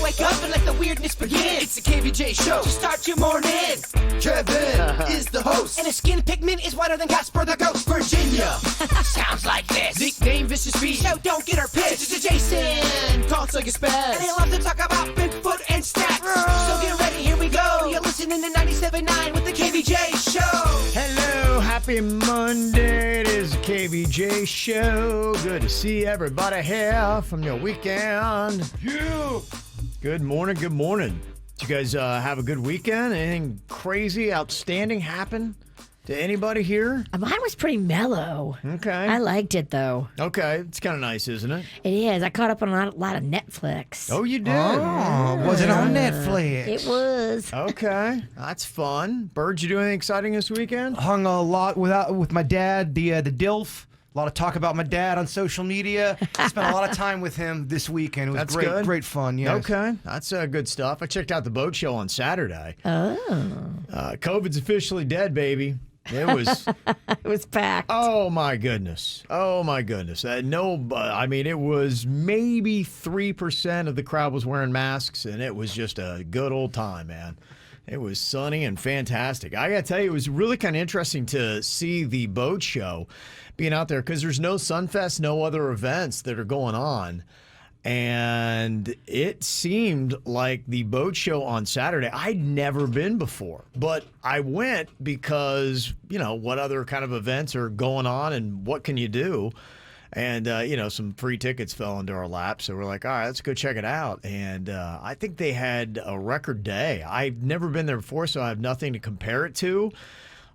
wake up and let the weirdness begin. It's the KVJ show to start your morning. Kevin is the host, and his skin pigment is whiter than Casper the Ghost. Virginia sounds like this. Nickname Vicious Beast, so don't get her pissed. It's Jason, called Sexiest Bald, and they love to talk about Bigfoot and stats. So get ready, here we go. You're listening to 97.9 with the KVJ show. Hello, happy Monday. It is the KVJ show. Good to see everybody here from your weekend. Yeah. Good morning, good morning. Did you guys have a good weekend? Anything crazy, outstanding happen to anybody here? Mine was pretty mellow. Okay. I liked it, though. Okay. It's kind of nice, isn't it? It is. I caught up on a lot of Netflix. Oh, you did? Oh, was it on Netflix? It was. Okay. That's fun. Bird, you do anything exciting this weekend? Hung a lot with my dad, the DILF. A lot of talk about my dad on social media. Spent a lot of time with him this weekend. It was great fun. Yes. Okay, that's good stuff. I checked out the boat show on Saturday. Oh. COVID's officially dead, baby. It was. It was packed. Oh my goodness. Oh my goodness. It was maybe 3% of the crowd was wearing masks, and it was just a good old time, man. It was sunny and fantastic. I got to tell you, it was really kind of interesting to see the boat show being out there because there's no Sunfest, no other events that are going on. And it seemed like the boat show on Saturday, I'd never been before, but I went because, what other kind of events are going on and what can you do? And, some free tickets fell into our lap. So we're like, all right, let's go check it out. And I think they had a record day. I've never been there before, so I have nothing to compare it to.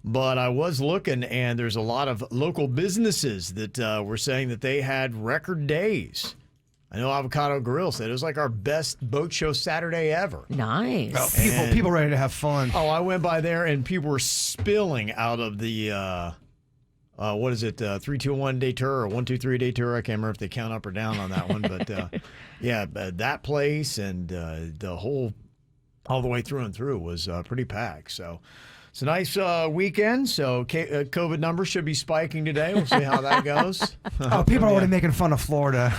But I was looking, and there's a lot of local businesses that were saying that they had record days. I know Avocado Grill said it was like our best boat show Saturday ever. Nice. Oh, people ready to have fun. Oh, I went by there, and people were spilling out of the... 3-2-1 day tour or 1-2-3 day tour? I can't remember if they count up or down on that one, but that place and the whole, all the way through and through was pretty packed. So it's a nice weekend. So COVID numbers should be spiking today. We'll see how that goes. People are already making fun of Florida.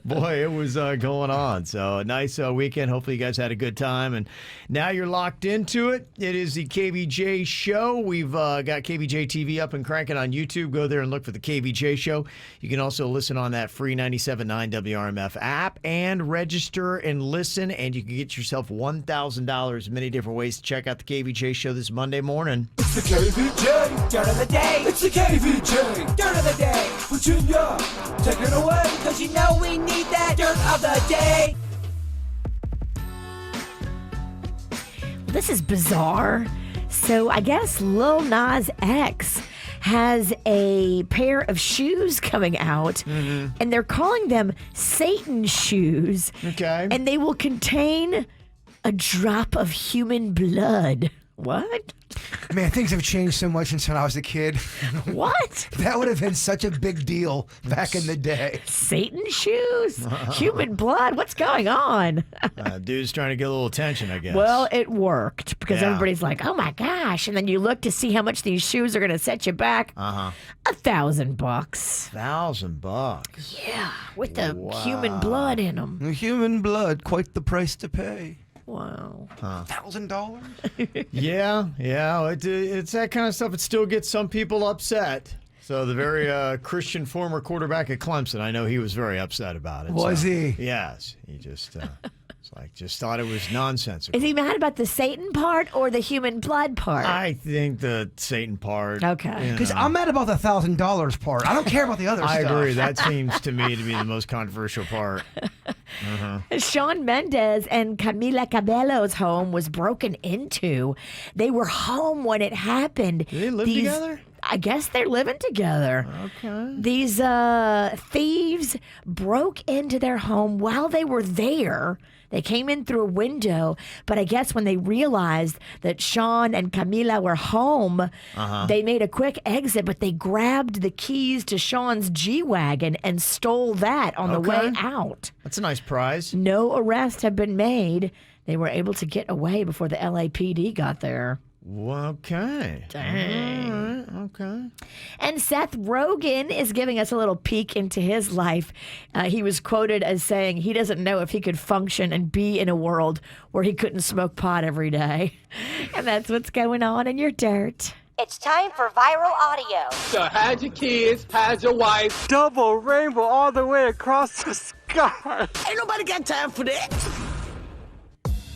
Boy, it was going on. So a nice weekend. Hopefully you guys had a good time. And now you're locked into it. It is the KVJ show. We've got Kvj TV up and cranking on YouTube. Go there and look for the KVJ show. You can also listen on that free 97.9 WRMF app and register and listen. And you can get yourself $1,000. Many different ways to check out the KVJ show this Monday morning. It's the KVJ dirt of the day. It's the KVJ dirt of the day. Virginia, take it away, because you know we need that dirt of the day. This is bizarre. So I guess Lil Nas X has a pair of shoes coming out, and they're calling them Satan shoes. Okay. And they will contain a drop of human blood. What? Man, things have changed so much since when I was a kid. What? That would have been such a big deal back in the day. Satan shoes? Human blood? What's going on? Dude's trying to get a little attention, I guess. Well, it worked because Yeah. everybody's like, oh my gosh. And then you look to see how much these shoes are going to set you back. $1,000. $1,000. Yeah, with the human blood in them. Human blood, quite the price to pay. Wow. $1,000? Yeah. It's that kind of stuff. It still gets some people upset. So the very Christian former quarterback at Clemson, I know he was very upset about it. Was he? Yes. He just just thought it was nonsensical. Is he mad about the Satan part or the human blood part? I think the Satan part. Okay. Because I'm mad about the $1,000 part. I don't care about the other I stuff. agree. That seems to me to be the most controversial part. Shawn Mendes and Camila Cabello's home was broken into. They were home when it happened. Do they live together? I guess they're living together. Okay. These thieves broke into their home while they were there. They came in through a window, but I guess when they realized that Shawn and Camila were home, they made a quick exit, but they grabbed the keys to Shawn's G-Wagon and stole that on the way out. That's a nice prize. No arrests have been made. They were able to get away before the LAPD got there. Okay. Dang. Okay. And Seth Rogen is giving us a little peek into his life. He was quoted as saying he doesn't know if he could function and be in a world where he couldn't smoke pot every day. And that's what's going on in your dirt. It's time for viral audio. So hide your kids, hide your wife. Double rainbow all the way across the sky. Ain't nobody got time for that.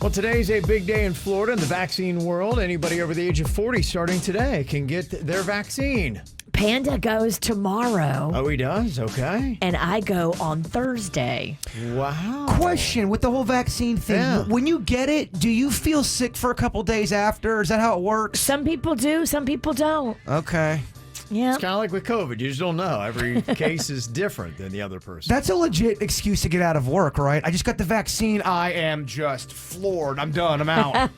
Well, today's a big day in Florida in the vaccine world. Anybody over the age of 40 starting today can get their vaccine. Panda goes tomorrow. Oh, he does? Okay. And I go on Thursday. Wow. Question with the whole vaccine thing. Yeah. When you get it, do you feel sick for a couple days after? Is that how it works? Some people do, some people don't. Okay. Yeah. It's kind of like with COVID. You just don't know. Every case is different than the other person. That's a legit excuse to get out of work, right? I just got the vaccine. I am just floored. I'm done. I'm out.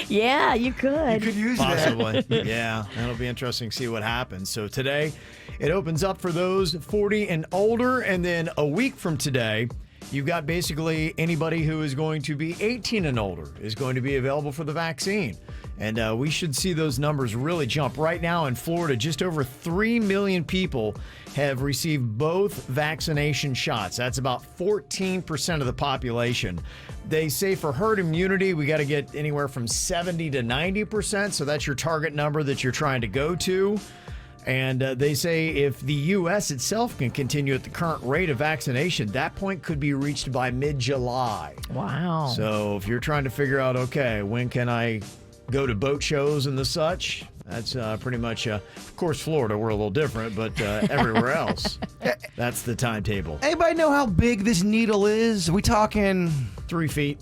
Yeah, you could. You could use that. Possibly. Yeah, that'll be interesting to see what happens. So today, it opens up for those 40 and older, and then a week from today, you've got basically anybody who is going to be 18 and older is going to be available for the vaccine. And we should see those numbers really jump. Right now in Florida, just over 3 million people have received both vaccination shots. That's about 14% of the population. They say for herd immunity, we got to get anywhere from 70 to 90%. So that's your target number that you're trying to go to. And they say if the U.S. itself can continue at the current rate of vaccination, that point could be reached by mid-July. Wow. So if you're trying to figure out, okay, when can I go to boat shows and the such, that's pretty much, of course, Florida, we're a little different, but everywhere else, that's the timetable. Anybody know how big this needle is? Are we talking 3 feet.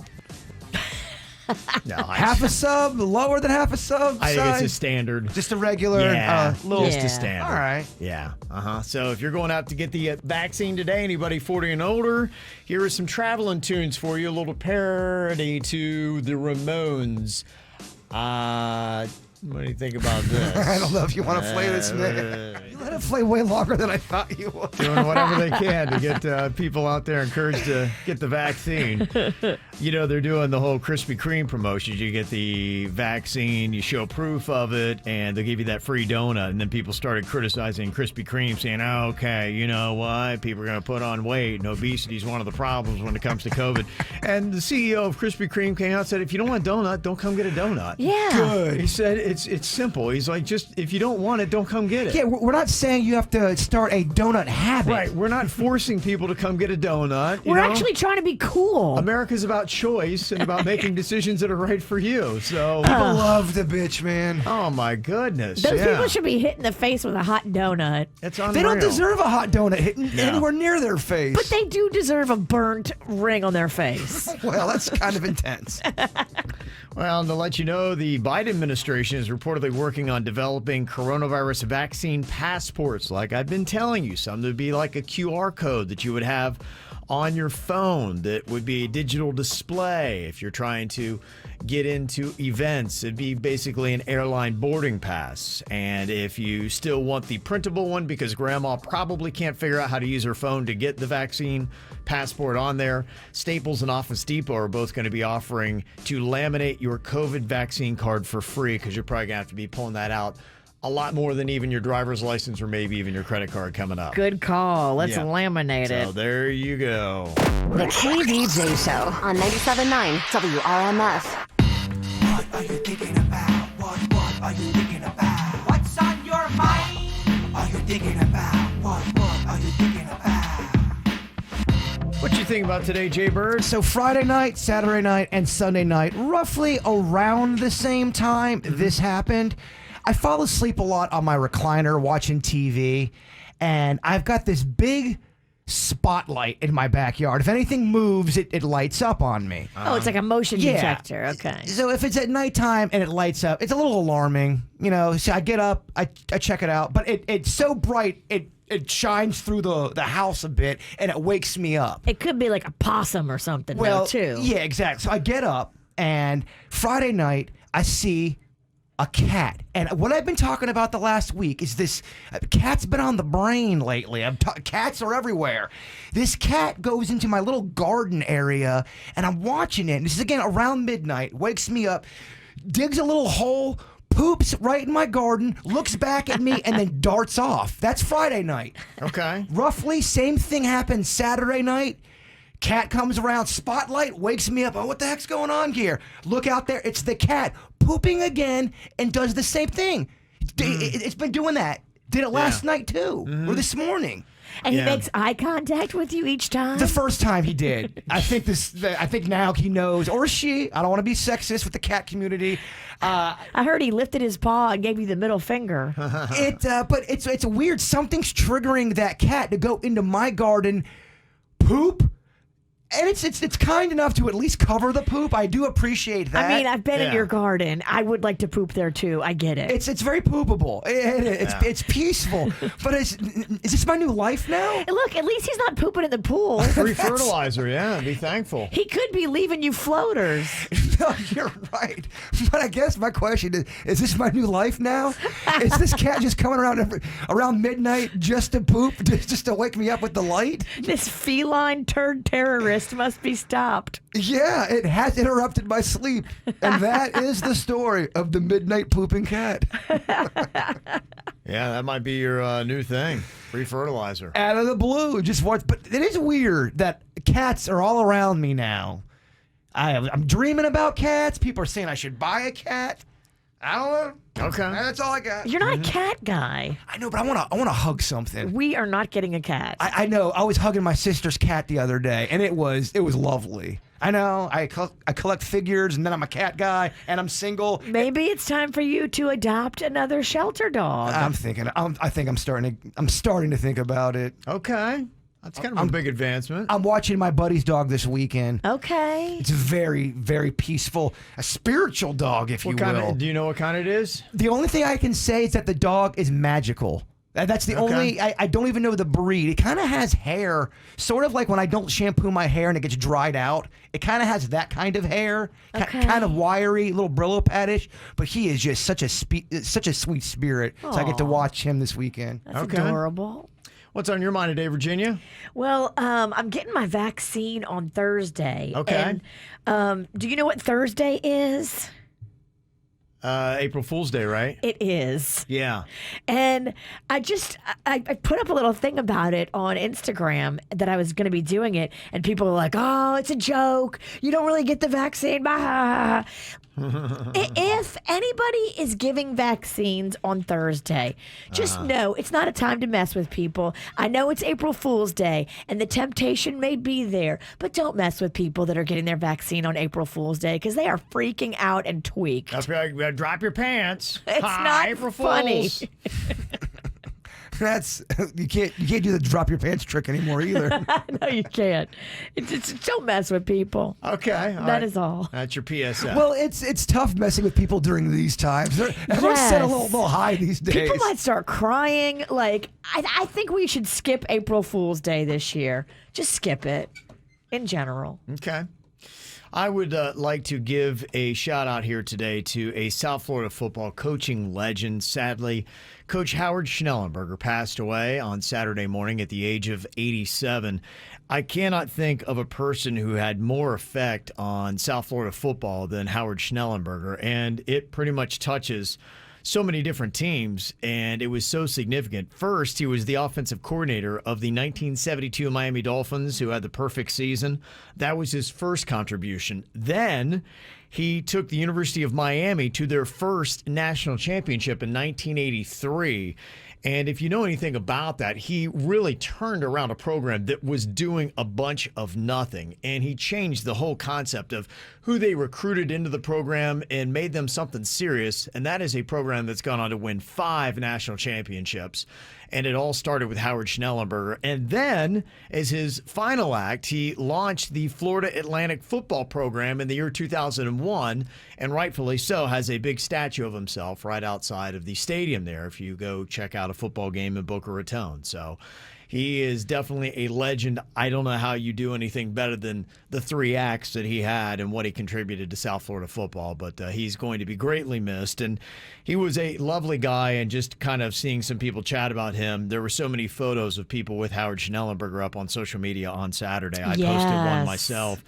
No, half a sub, lower than half a sub? I think it's a size? standard. Just a regular little. Just a standard. All right. Yeah. So if you're going out to get the vaccine today, anybody 40 and older, here are some traveling tunes for you. A little parody to the Ramones. What do you think about this? I don't know if you want to play this, man. You let it play way longer than I thought you would. Doing whatever they can to get people out there encouraged to get the vaccine. You know, they're doing the whole Krispy Kreme promotions. You get the vaccine, you show proof of it, and they'll give you that free donut. And then people started criticizing Krispy Kreme, saying, oh, okay, you know what? People are going to put on weight, and obesity is one of the problems when it comes to COVID. And the CEO of Krispy Kreme came out and said, if you don't want a donut, don't come get a donut. Yeah. Good. He said it's simple. He's like, just if you don't want it, don't come get it. Yeah, we're not saying you have to start a donut habit. Right. We're not forcing people to come get a donut. We're actually trying to be cool. America's about choice and about making decisions that are right for you. So People love the bitch, man. oh my goodness. Those yeah. people should be hit in the face with a hot donut. It's unreal. They don't deserve a hot donut hitting anywhere near their face. But they do deserve a burnt ring on their face. Well, that's kind of intense. Well, and to let you know, the Biden administration is reportedly working on developing coronavirus vaccine passports. Like I've been telling you, some would be like a QR code that you would have on your phone that would be a digital display. If you're trying to get into events, it'd be basically an airline boarding pass. And if you still want the printable one, because grandma probably can't figure out how to use her phone to get the vaccine passport on there, Staples and Office Depot are both going to be offering to laminate your COVID vaccine card for free, because you're probably going to have to be pulling that out a lot more than even your driver's license or maybe even your credit card coming up. Good call. Let's laminate it. So there you go. The KVJ Show on 97.9 WRMF. What are you thinking about? What are you thinking about? What's on your mind? Are you thinking about? What are you thinking about? What you think about today, Jay Bird? So Friday night, Saturday night, and Sunday night, roughly around the same time this happened, I fall asleep a lot on my recliner watching TV, and I've got this big spotlight in my backyard. If anything moves, it lights up on me. Oh, it's like a motion Yeah. detector. Okay. So if it's at nighttime and it lights up, it's a little alarming. You know, so I get up, I check it out, but it's so bright, it shines through the house a bit, and it wakes me up. It could be like a possum or something, though, too. Yeah, exactly. So I get up, and Friday night, I see a cat. And what I've been talking about the last week is this cat's been on the brain lately. Cats are everywhere. This cat goes into my little garden area, and I'm watching it. This is, again, around midnight, wakes me up, digs a little hole, poops right in my garden, looks back at me, and then darts off. That's Friday night. Okay. Roughly same thing happened Saturday night. Cat comes around, spotlight, wakes me up. Oh, what the heck's going on here? Look out there. It's the cat pooping again and does the same thing. It's been doing that. Did it last night too, or this morning. And he makes eye contact with you each time? The first time he did. I think now he knows, or she. I don't want to be sexist with the cat community. I heard he lifted his paw and gave you the middle finger. But it's weird. Something's triggering that cat to go into my garden, poop. And it's kind enough to at least cover the poop. I do appreciate that. I mean, I've been in your garden. I would like to poop there too. I get it. It's very poopable. It's peaceful. But is this my new life now? Look, at least he's not pooping in the pool. Free fertilizer, yeah. Be thankful. He could be leaving you floaters. No, you're right. But I guess my question is this my new life now? Is this cat just coming around midnight just to poop, just to wake me up with the light? This feline turd terrorist must be stopped. Yeah, it has interrupted my sleep. And that is the story of the midnight pooping cat. Yeah, that might be your new thing. Free fertilizer. Out of the blue. But it is weird that cats are all around me now. I'm dreaming about cats. People are saying I should buy a cat. I don't know. Okay. That's all I got. You're not a cat guy. I know, but I want to hug something. We are not getting a cat. I know. I was hugging my sister's cat the other day, and it was lovely. I know. I collect figures, and then I'm a cat guy, and I'm single. Maybe it's time for you to adopt another shelter dog. I think I'm starting to think about it. Okay. That's kind of a big advancement. I'm watching my buddy's dog this weekend. Okay. It's very, very peaceful. A spiritual dog, if you will. Do you know what kind it is? The only thing I can say is that the dog is magical. That's the only. I don't even know the breed. It kind of has hair, sort of like when I don't shampoo my hair and it gets dried out. It kind of has that kind of hair, kind of wiry, a little Brillo pad-ish. But he is just such a sweet spirit. Aww. So I get to watch him this weekend. That's adorable. What's on your mind today, Virginia? Well, I'm getting my vaccine on Thursday. Okay. And, do you know what Thursday is? April Fool's Day, right? It is. Yeah. And I put up a little thing about it on Instagram that I was going to be doing it, and people were like, "Oh, it's a joke. You don't really get the vaccine." Bah. If anybody is giving vaccines on Thursday, just know it's not a time to mess with people. I know it's April Fool's Day, and the temptation may be there, but don't mess with people that are getting their vaccine on April Fool's Day because they are freaking out and tweaked. That's right. You gotta drop your pants. It's not April funny. Fools. That's you can't do the drop your pants trick anymore either. No, you can't. It's don't mess with people. Okay. That is all. That's your PSA. Well, it's tough messing with people during these times. Everyone's set a little high these days. People might start crying. Like, I think we should skip April Fool's Day this year. Just skip it in general. Okay. I would like to give a shout out here today to a South Florida football coaching legend. Sadly, Coach Howard Schnellenberger passed away on Saturday morning at the age of 87. I cannot think of a person who had more effect on South Florida football than Howard Schnellenberger, and it pretty much touches so many different teams, and it was so significant. First, he was the offensive coordinator of the 1972 Miami Dolphins, who had the perfect season. That was his first contribution. Then he took the University of Miami to their first national championship in 1983. And if you know anything about that, he really turned around a program that was doing a bunch of nothing. And he changed the whole concept of who they recruited into the program and made them something serious. And that is a program that's gone on to win 5 national championships. And it all started with Howard Schnellenberger. And then, as his final act, he launched the Florida Atlantic football program in the year 2001, and rightfully so, has a big statue of himself right outside of the stadium there if you go check out a football game in Boca Raton. So he is definitely a legend. I don't know how you do anything better than the 3 acts that he had and what he contributed to South Florida football, but he's going to be greatly missed. And he was a lovely guy, and just kind of seeing some people chat about him, there were so many photos of people with Howard Schnellenberger up on social media on Saturday. I posted one myself.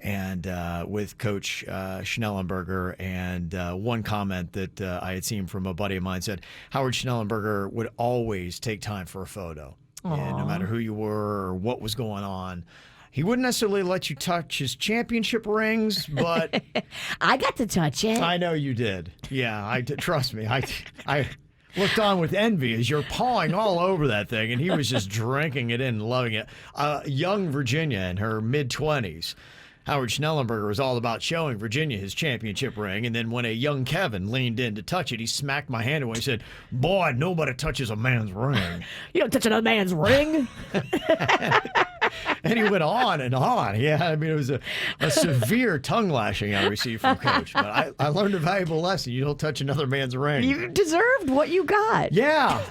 and with Coach Schnellenberger. And one comment that I had seen from a buddy of mine said Howard Schnellenberger would always take time for a photo. And no matter who you were or what was going on. He wouldn't necessarily let you touch his championship rings, but I got to touch it. I know you did. Yeah, trust me. I looked on with envy as you're pawing all over that thing, and he was just drinking it in and loving it. Young Virginia in her mid-20s. Howard Schnellenberger was all about showing Virginia his championship ring, and then when a young Kevin leaned in to touch it, he smacked my hand away and said, "Boy, nobody touches a man's ring." You don't touch another man's ring. And he went on and on. Yeah, I mean, it was a severe tongue lashing I received from Coach. But I learned a valuable lesson. You don't touch another man's ring. You deserved what you got. Yeah.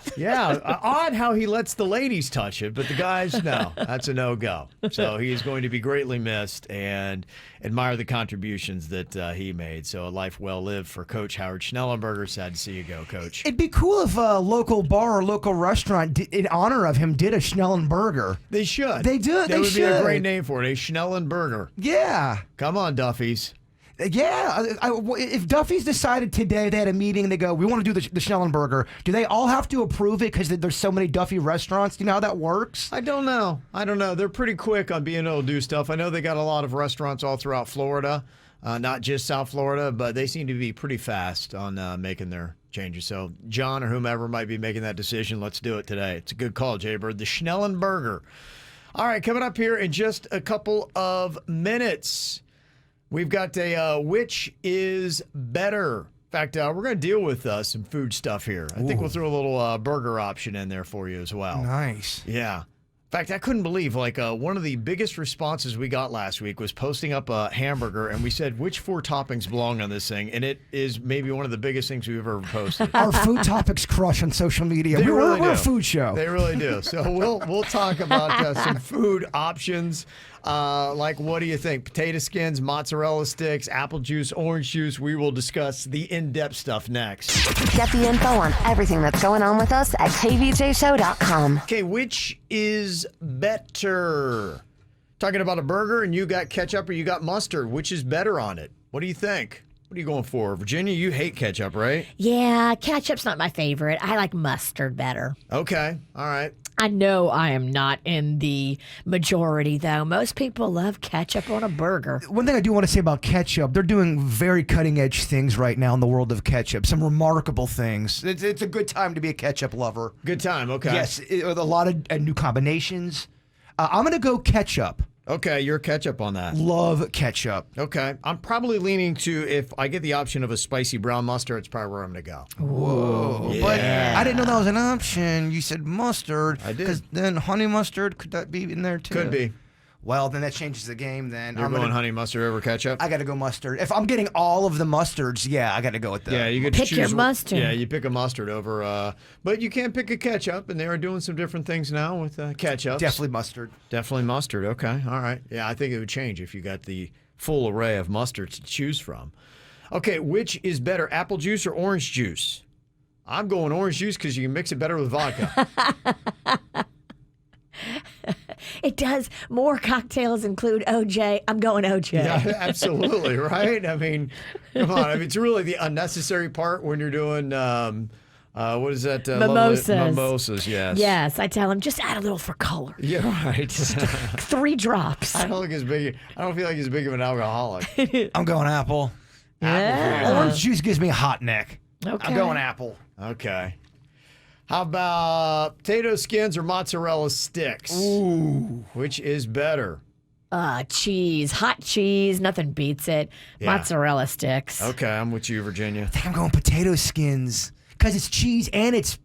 Odd how he lets the ladies touch it, but the guys, no. That's a no-go. So he is going to be greatly missed, and admire the contributions that he made. So a life well lived for Coach Howard Schnellenberger. Sad to see you go, Coach. It'd be cool if a local bar or local restaurant, in honor of him, did a Schnellenberger. They should. They do. That would be a great name for it, a Schnellenberger. Yeah. Come on, Duffies. Yeah. If Duffy's decided today, they had a meeting, and they go, we want to do the Schnellenberger, do they all have to approve it because there's so many Duffy restaurants? Do you know how that works? I don't know. They're pretty quick on being able to do stuff. I know they got a lot of restaurants all throughout Florida, not just South Florida, but they seem to be pretty fast on making their changes. So John or whomever might be making that decision, let's do it today. It's a good call, Jaybird. The Schnellenberger. All right, coming up here in just a couple of minutes, we've got a which is better. In fact, we're going to deal with some food stuff here. I think we'll throw a little burger option in there for you as well. Nice. Yeah. In fact, I couldn't believe, one of the biggest responses we got last week was posting up a hamburger, and we said, which 4 toppings belong on this thing? And it is maybe one of the biggest things we've ever posted. Our food topics crush on social media. We're a food show. They really do. So we'll talk about some food options. What do you think? Potato skins, mozzarella sticks, apple juice, orange juice. We will discuss the in-depth stuff next. Get the info on everything that's going on with us at kvjshow.com. Okay, which is better? Talking about a burger and you got ketchup or you got mustard. Which is better on it? What do you think? What are you going for? Virginia, you hate ketchup, right? Yeah, ketchup's not my favorite. I like mustard better. Okay, all right. I know I am not in the majority, though. Most people love ketchup on a burger. One thing I do want to say about ketchup, they're doing very cutting-edge things right now in the world of ketchup. Some remarkable things. It's a good time to be a ketchup lover. Good time, okay. Yes, a lot of new combinations. I'm going to go ketchup. Okay, you're ketchup on that. Love ketchup. Okay. I'm probably leaning to, if I get the option of a spicy brown mustard, it's probably where I'm going to go. Whoa. Yeah. But I didn't know that was an option. You said mustard. I did. Because then honey mustard, could that be in there too? Could be. Well, then that changes the game then. You're going honey mustard over ketchup? I got to go mustard. If I'm getting all of the mustards, yeah, I got to go with that. Yeah, you could Pick choose your mustard. Yeah, you pick a mustard over. But you can pick a ketchup, and they are doing some different things now with ketchup. Definitely mustard. Definitely mustard. Okay, all right. Yeah, I think it would change if you got the full array of mustards to choose from. Okay, which is better, apple juice or orange juice? I'm going orange juice because you can mix it better with vodka. It does. More cocktails include OJ. I'm going OJ. Yeah, absolutely, right? I mean, come on. I mean, it's really the unnecessary part when you're doing, what is that? Mimosas. Mimosas, yes. Yes, I tell him, just add a little for color. Yeah, right. 3 drops. I don't feel like he's big of an alcoholic. I'm going apple. Yeah. Orange juice gives me a hot neck. Okay. I'm going apple. Okay. How about potato skins or mozzarella sticks? Ooh. Which is better? Cheese. Hot cheese. Nothing beats it. Yeah. Mozzarella sticks. Okay, I'm with you, Virginia. I think I'm going potato skins because it's cheese and it's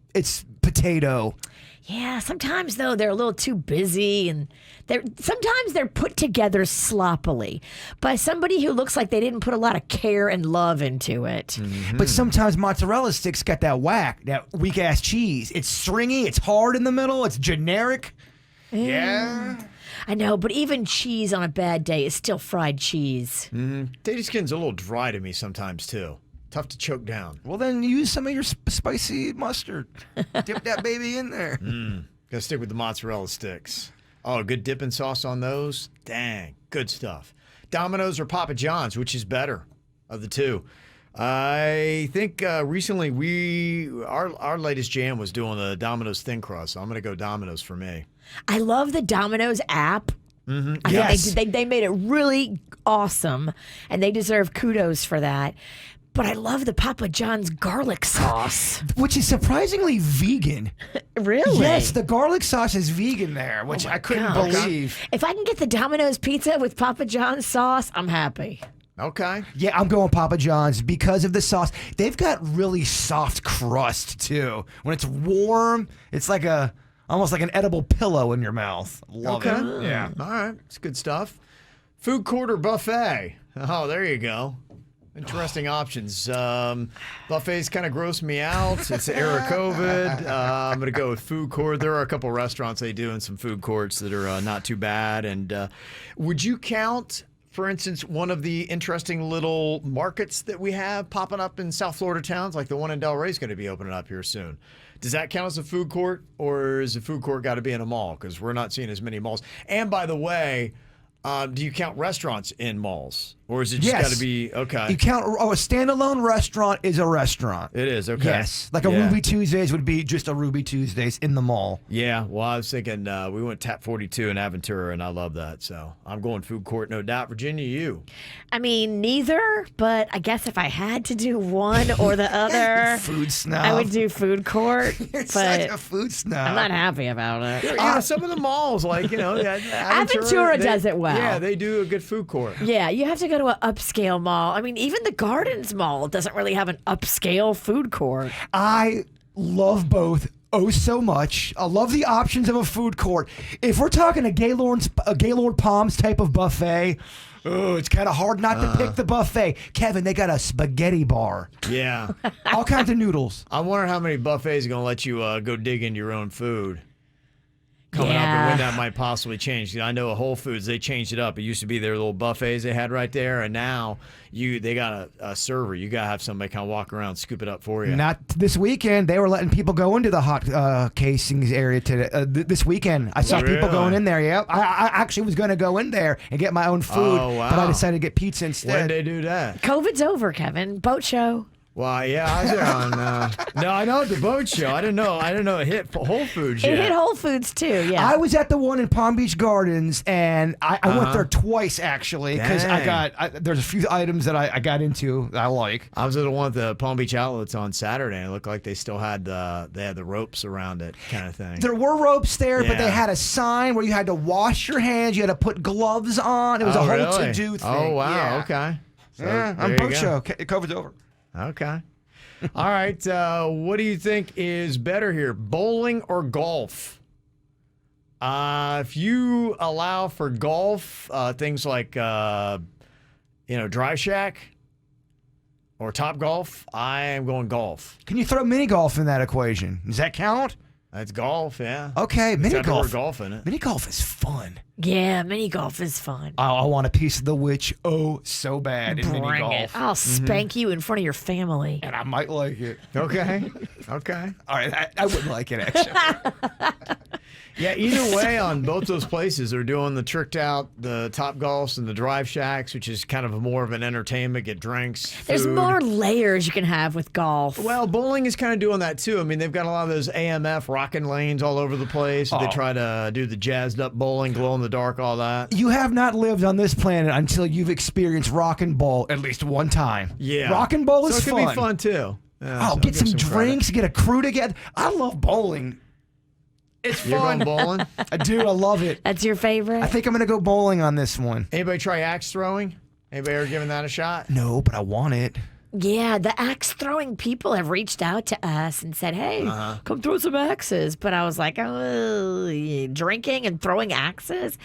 potato. Yeah, sometimes though they're a little too busy, and sometimes they're put together sloppily by somebody who looks like they didn't put a lot of care and love into it. Mm-hmm. But sometimes mozzarella sticks got that whack, that weak ass cheese. It's stringy, it's hard in the middle, it's generic. Yeah. I know, but even cheese on a bad day is still fried cheese. Potato skin's a little dry to me sometimes too. Tough to choke down. Well, then use some of your spicy mustard. Dip that baby in there. Gotta stick with the mozzarella sticks. Oh, good dipping sauce on those? Dang, good stuff. Domino's or Papa John's, which is better of the two? I think recently our latest jam was doing the Domino's thin crust. So I'm going to go Domino's for me. I love the Domino's app. I Yes. think they made it really awesome, and they deserve kudos for that. But I love the Papa John's garlic sauce. Which is surprisingly vegan. Really? Yes, the garlic sauce is vegan there, which I couldn't gosh. believe. If I can get the Domino's pizza with Papa John's sauce, I'm happy. Okay. Yeah, I'm going Papa John's because of the sauce. They've got really soft crust too. When it's warm, it's like almost like an edible pillow in your mouth. Love it. Yeah. All right. It's good stuff. Food court or buffet? Oh, there you go. Interesting options. Buffets kind of gross me out. It's the era of COVID. I'm going to go with food court. There are a couple restaurants they do in some food courts that are not too bad. And would you count, for instance, one of the interesting little markets that we have popping up in South Florida towns, like the one in Delray is going to be opening up here soon? Does that count as a food court, or is a food court got to be in a mall? Because we're not seeing as many malls. And by the way, do you count restaurants in malls, or is it just got to be okay? You count a standalone restaurant is a restaurant. It is okay. Yes, like a Ruby Tuesdays would be just a Ruby Tuesdays in the mall. Yeah, well, I was thinking we went Tap 42 in Aventura, and I love that. So I'm going food court, no doubt. Virginia, you? I mean, neither, but I guess if I had to do one or the other, Food snob. I would do food court. You're but such a food snob. I'm not happy about it. You know, some of the malls, like, Aventura does it well. Yeah, they do a good food court. Yeah, you have to go to an upscale mall. I mean, even the Gardens Mall doesn't really have an upscale food court. I love both so much. I love the options of a food court. If we're talking a Gaylord Palms type of buffet, it's kind of hard not to pick the buffet. Kevin, they got a spaghetti bar. Yeah. All kinds of noodles. I wonder how many buffets are going to let you go dig into your own food coming up, and when that might possibly change. I know at Whole Foods, they changed it up. It used to be their little buffets they had right there, and now they got a server. You got to have somebody kind of walk around and scoop it up for you. Not this weekend. They were letting people go into the hot casings area today. This weekend, I saw people going in there. Yep, I actually was going to go in there and get my own food, but I decided to get pizza instead. When did they do that? COVID's over, Kevin. Boat show. Well, yeah, I was there on. No, I know the boat show. I didn't know it hit Whole Foods yet. It hit Whole Foods too. Yeah. I was at the one in Palm Beach Gardens, and I went there twice actually because there's a few items that I got into that I like. I was at the one at the Palm Beach Outlets on Saturday, and it looked like they still had the ropes around it, kind of thing. There were ropes there, but they had a sign where you had to wash your hands, you had to put gloves on. It was a whole to-do thing. Oh wow, yeah. okay. So, Yeah, I'm boat show. COVID's over. Okay. All right. What do you think is better here, bowling or golf? If you allow for golf, things like Drive Shack or Top Golf, I am going golf. Can you throw mini golf in that equation? Does that count? That's golf, yeah. Okay, It's mini got the word golf. golf in it. Mini golf is fun. Yeah, mini golf is fun. I want a piece of the witch so bad in mini Bring golf. it. I'll spank you in front of your family. And I might like it. Okay. Okay. All right, I wouldn't like it actually. Yeah, either way, on both those places, they're doing the tricked out, the Top Golfs and the Drive Shacks, which is kind of more of an entertainment, get drinks, food. There's more layers you can have with golf. Well, bowling is kind of doing that too. I mean, they've got a lot of those AMF rocking lanes all over the place. They try to do the jazzed up bowling, glow in the dark, all that. You have not lived on this planet until you've experienced rock and bowl at least one time. Yeah. Rock and bowl is so it fun. could be fun too. Yeah, so Get give some drinks, get a crew together. I love bowling. It's You're fun. going bowling? Dude, I love it. That's your favorite? I think I'm going to go bowling on this one. Anybody try axe throwing? Anybody ever given that a shot? No, but I want it. Yeah, the axe throwing people have reached out to us and said, hey, come throw some axes. But I was like, drinking and throwing axes?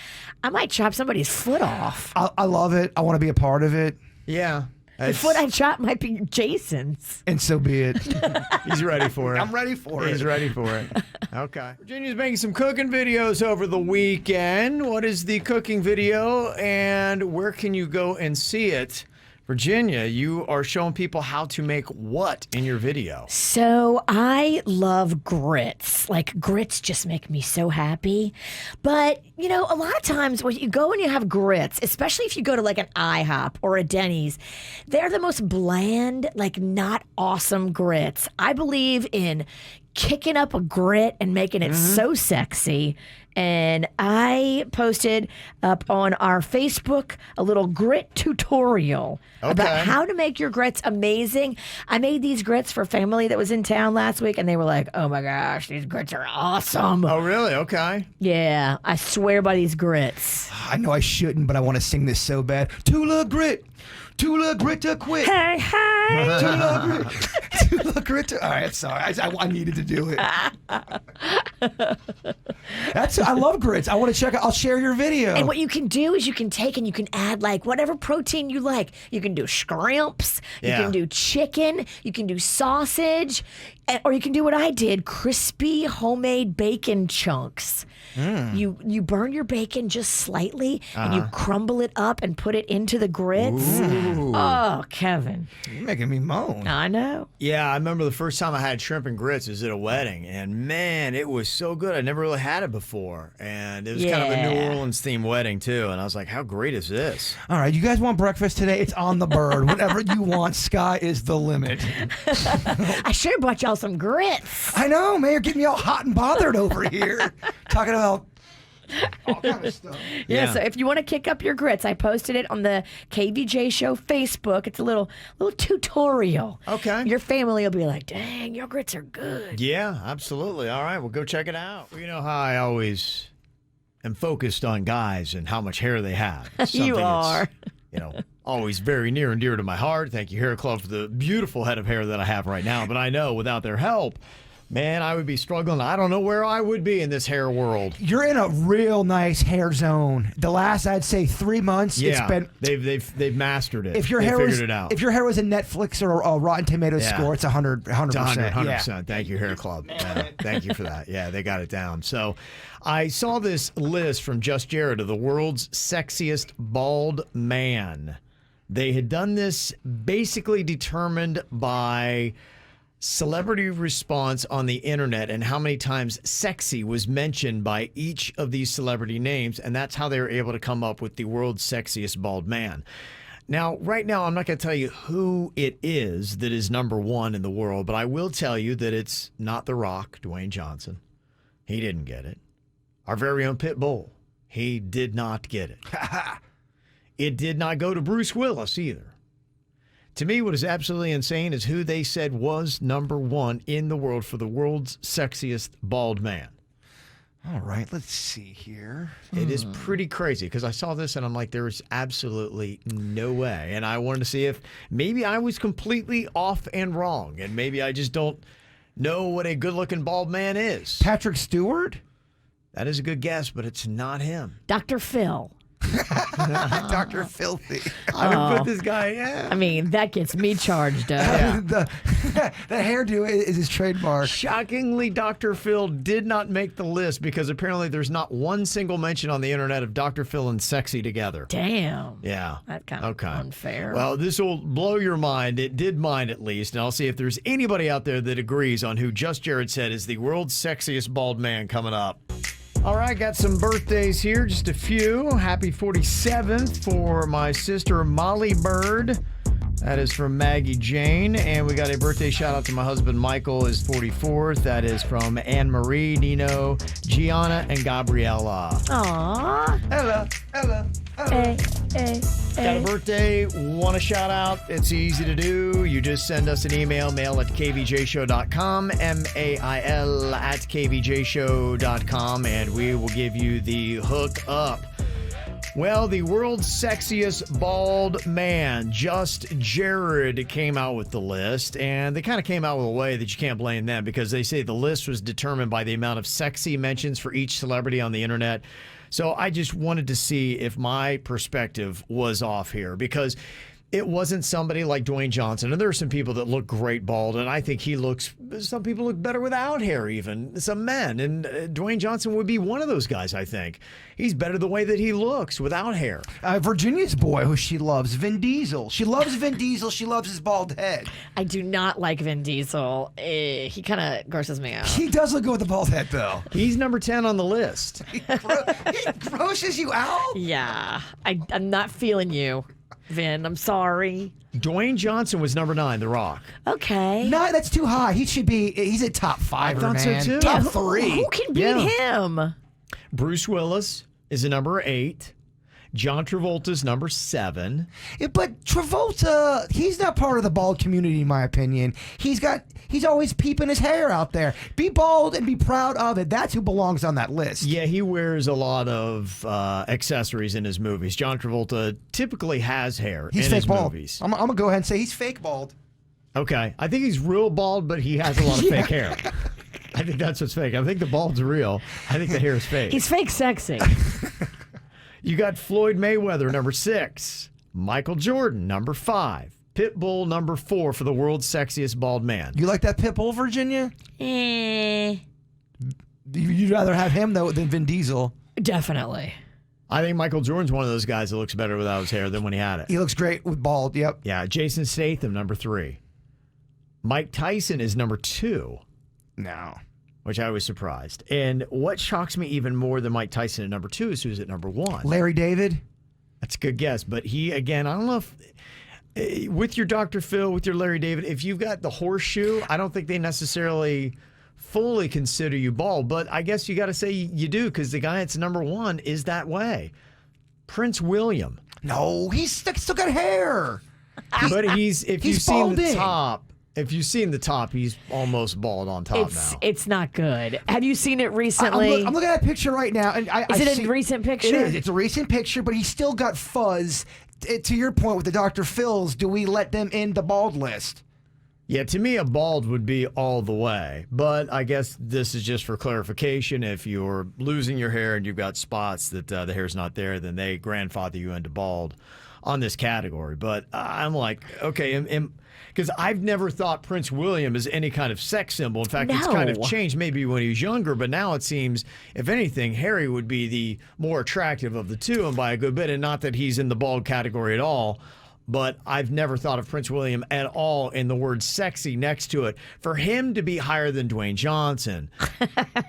I might chop somebody's foot off. I love it. I want to be a part of it. Yeah. The foot I chop might be Jason's. And so be it. He's ready for it. I'm ready for it. He's ready for it. Okay. Virginia's making some cooking videos over the weekend. What is the cooking video and where can you go and see it? Virginia, you are showing people how to make what in your video? So I love grits. Like grits just make me so happy. But, you know, a lot of times when you go and you have grits, especially if you go to like an IHOP or a Denny's, they're the most bland, like not awesome grits. I believe in kicking up a grit and making it so sexy. And I posted up on our Facebook a little grit tutorial about how to make your grits amazing. I made these grits for family that was in town last week, and they were like, oh my gosh, these grits are awesome. Oh, really? Okay. Yeah, I swear by these grits. I know I shouldn't, but I want to sing this so bad. Tula grit to quit. Hey, hey. Tula grit. Tula grit to... All right, sorry. I needed to do it. I love grits. I want to check it. I'll share your video. And what you can do is you can take and you can add like whatever protein you like. You can do shrimps, you can do chicken, you can do sausage, or you can do what I did, crispy homemade bacon chunks. You burn your bacon just slightly and you crumble it up and put it into the grits. Ooh. Oh, Kevin. You're making me moan. I know. Yeah, I remember the first time I had shrimp and grits was at a wedding, and man, it was so good. I never really had it before, and it was kind of a New Orleans themed wedding too, and I was like, how great is this? All right, you guys want breakfast today? It's on the bird. Whatever you want, sky is the limit. I should have brought y'all some grits. I know, man. You're getting me all hot and bothered over here. Talking about all kind of stuff. Yeah, so if you want to kick up your grits, I posted it on the KVJ Show Facebook. It's a little tutorial. Okay. Your family will be like, dang, your grits are good. Yeah, absolutely. All right, well, go check it out. Well, you know how I always am focused on guys and how much hair they have. You are. Always very near and dear to my heart. Thank you, Hair Club, for the beautiful head of hair that I have right now. But I know without their help, man, I would be struggling. I don't know where I would be in this hair world. You're in a real nice hair zone. The last, I'd say, 3 months, it's been... They've mastered it. If your they hair figured was, it out. If your hair was a Netflix or a Rotten Tomatoes score, it's 100%. 100%. Yeah. Thank you, Hair Club. Thank you for that. Yeah, they got it down. So I saw this list from Just Jared of the world's sexiest bald man. They had done this basically determined by celebrity response on the internet and how many times sexy was mentioned by each of these celebrity names, and that's how they were able to come up with the world's sexiest bald man. Now, right now, I'm not going to tell you who it is that is number one in the world, but I will tell you that it's not The Rock, Dwayne Johnson. He didn't get it. Our very own Pit Bull. He did not get it. It did not go to Bruce Willis either. To me, what is absolutely insane is who they said was number one in the world for the world's sexiest bald man. All right, let's see here. It is pretty crazy because I saw this and I'm like, there's absolutely no way. And I wanted to see if maybe I was completely off and wrong, and maybe I just don't know what a good-looking bald man is. Patrick Stewart? That is a good guess, but it's not him. Dr. Phil. Dr. Filthy. I would put this guy, yeah. I mean, that gets me charged up. Yeah. the hairdo is his trademark. Shockingly, Dr. Phil did not make the list because apparently there's not one single mention on the internet of Dr. Phil and sexy together. Damn. Yeah. That's kind of unfair. Well, this will blow your mind. It did mine at least. And I'll see if there's anybody out there that agrees on who Just Jared said is the world's sexiest bald man coming up. All right, got some birthdays here, just a few. Happy 47th for my sister Molly Bird. That is from Maggie Jane. And we got a birthday shout out to my husband Michael, is 44th. That is from Anne Marie, Nino, Gianna, and Gabriella. Aww. Hello. Hey. Got a birthday, want a shout out? It's easy to do. You just send us an email, mail@kvjshow.com, mail @kvjshow.com, and we will give you the hook up. Well, the world's sexiest bald man, Just Jared, came out with the list, and they kind of came out with a way that you can't blame them because they say the list was determined by the amount of sexy mentions for each celebrity on the internet. So I just wanted to see if my perspective was off here because it wasn't somebody like Dwayne Johnson. And there are some people that look great bald, and I think some people look better without hair, even some men. And Dwayne Johnson would be one of those guys, I think. He's better the way that he looks without hair. Virginia's boy, who she loves, Vin Diesel. She loves Vin Diesel. She loves his bald head. I do not like Vin Diesel. He kind of grosses me out. He does look good with the bald head, though. He's number 10 on the list. He grosses you out? Yeah, I'm not feeling you, Vin. I'm sorry. Dwayne Johnson was number 9, The Rock. Okay. No, that's too high. He's a top 5, I thought so, man. too. Top Yeah, 3. Who can beat him? Bruce Willis is a number 8. John Travolta's number 7. But Travolta, he's not part of the bald community, in my opinion. He's always peeping his hair out there. Be bald and be proud of it. That's who belongs on that list. Yeah, he wears a lot of accessories in his movies. John Travolta typically has hair He's in fake his bald. movies. I'm gonna go ahead and say he's fake bald. Okay, I think he's real bald, but he has a lot of fake hair. I think that's what's fake. I think the bald's real. I think the hair is fake. He's fake sexy. You got Floyd Mayweather, number 6. Michael Jordan, number 5. Pitbull, number 4 for the world's sexiest bald man. You like that pit bull, Virginia? Eh, You'd rather have him though than Vin Diesel. definitely. I think Michael Jordan's one of those guys that looks better without his hair than when he had it. He looks great with bald. Yep. Yeah, Jason Statham, number 3. Mike Tyson is number 2. No. Which I was surprised. And what shocks me even more than Mike Tyson at number 2 is who's at number 1. Larry David. That's a good guess. But he, again, I don't know if, with your Dr. Phil, with your Larry David, if you've got the horseshoe, I don't think they necessarily fully consider you bald. But I guess you got to say you do, because the guy that's number 1 is that way. Prince William. No, he's still got hair. But if you've seen balding. the top, if you've seen the top, he's almost bald on top now. It's not good. Have you seen it recently? I'm looking at that picture right now, and Is it a recent picture? It is. It's a recent picture, but he's still got fuzz. To your point with the Dr. Phils, do we let them in the bald list? Yeah, to me, a bald would be all the way. But I guess this is just for clarification. If you're losing your hair and you've got spots that the hair's not there, then they grandfather you into bald on this category. But I'm like, okay, because I've never thought Prince William is any kind of sex symbol. In fact, it's kind of changed maybe when he was younger, but now it seems, if anything, Harry would be the more attractive of the two, and by a good bit, and not that he's in the bald category at all. But I've never thought of Prince William at all in the word sexy next to it. For him to be higher than Dwayne Johnson,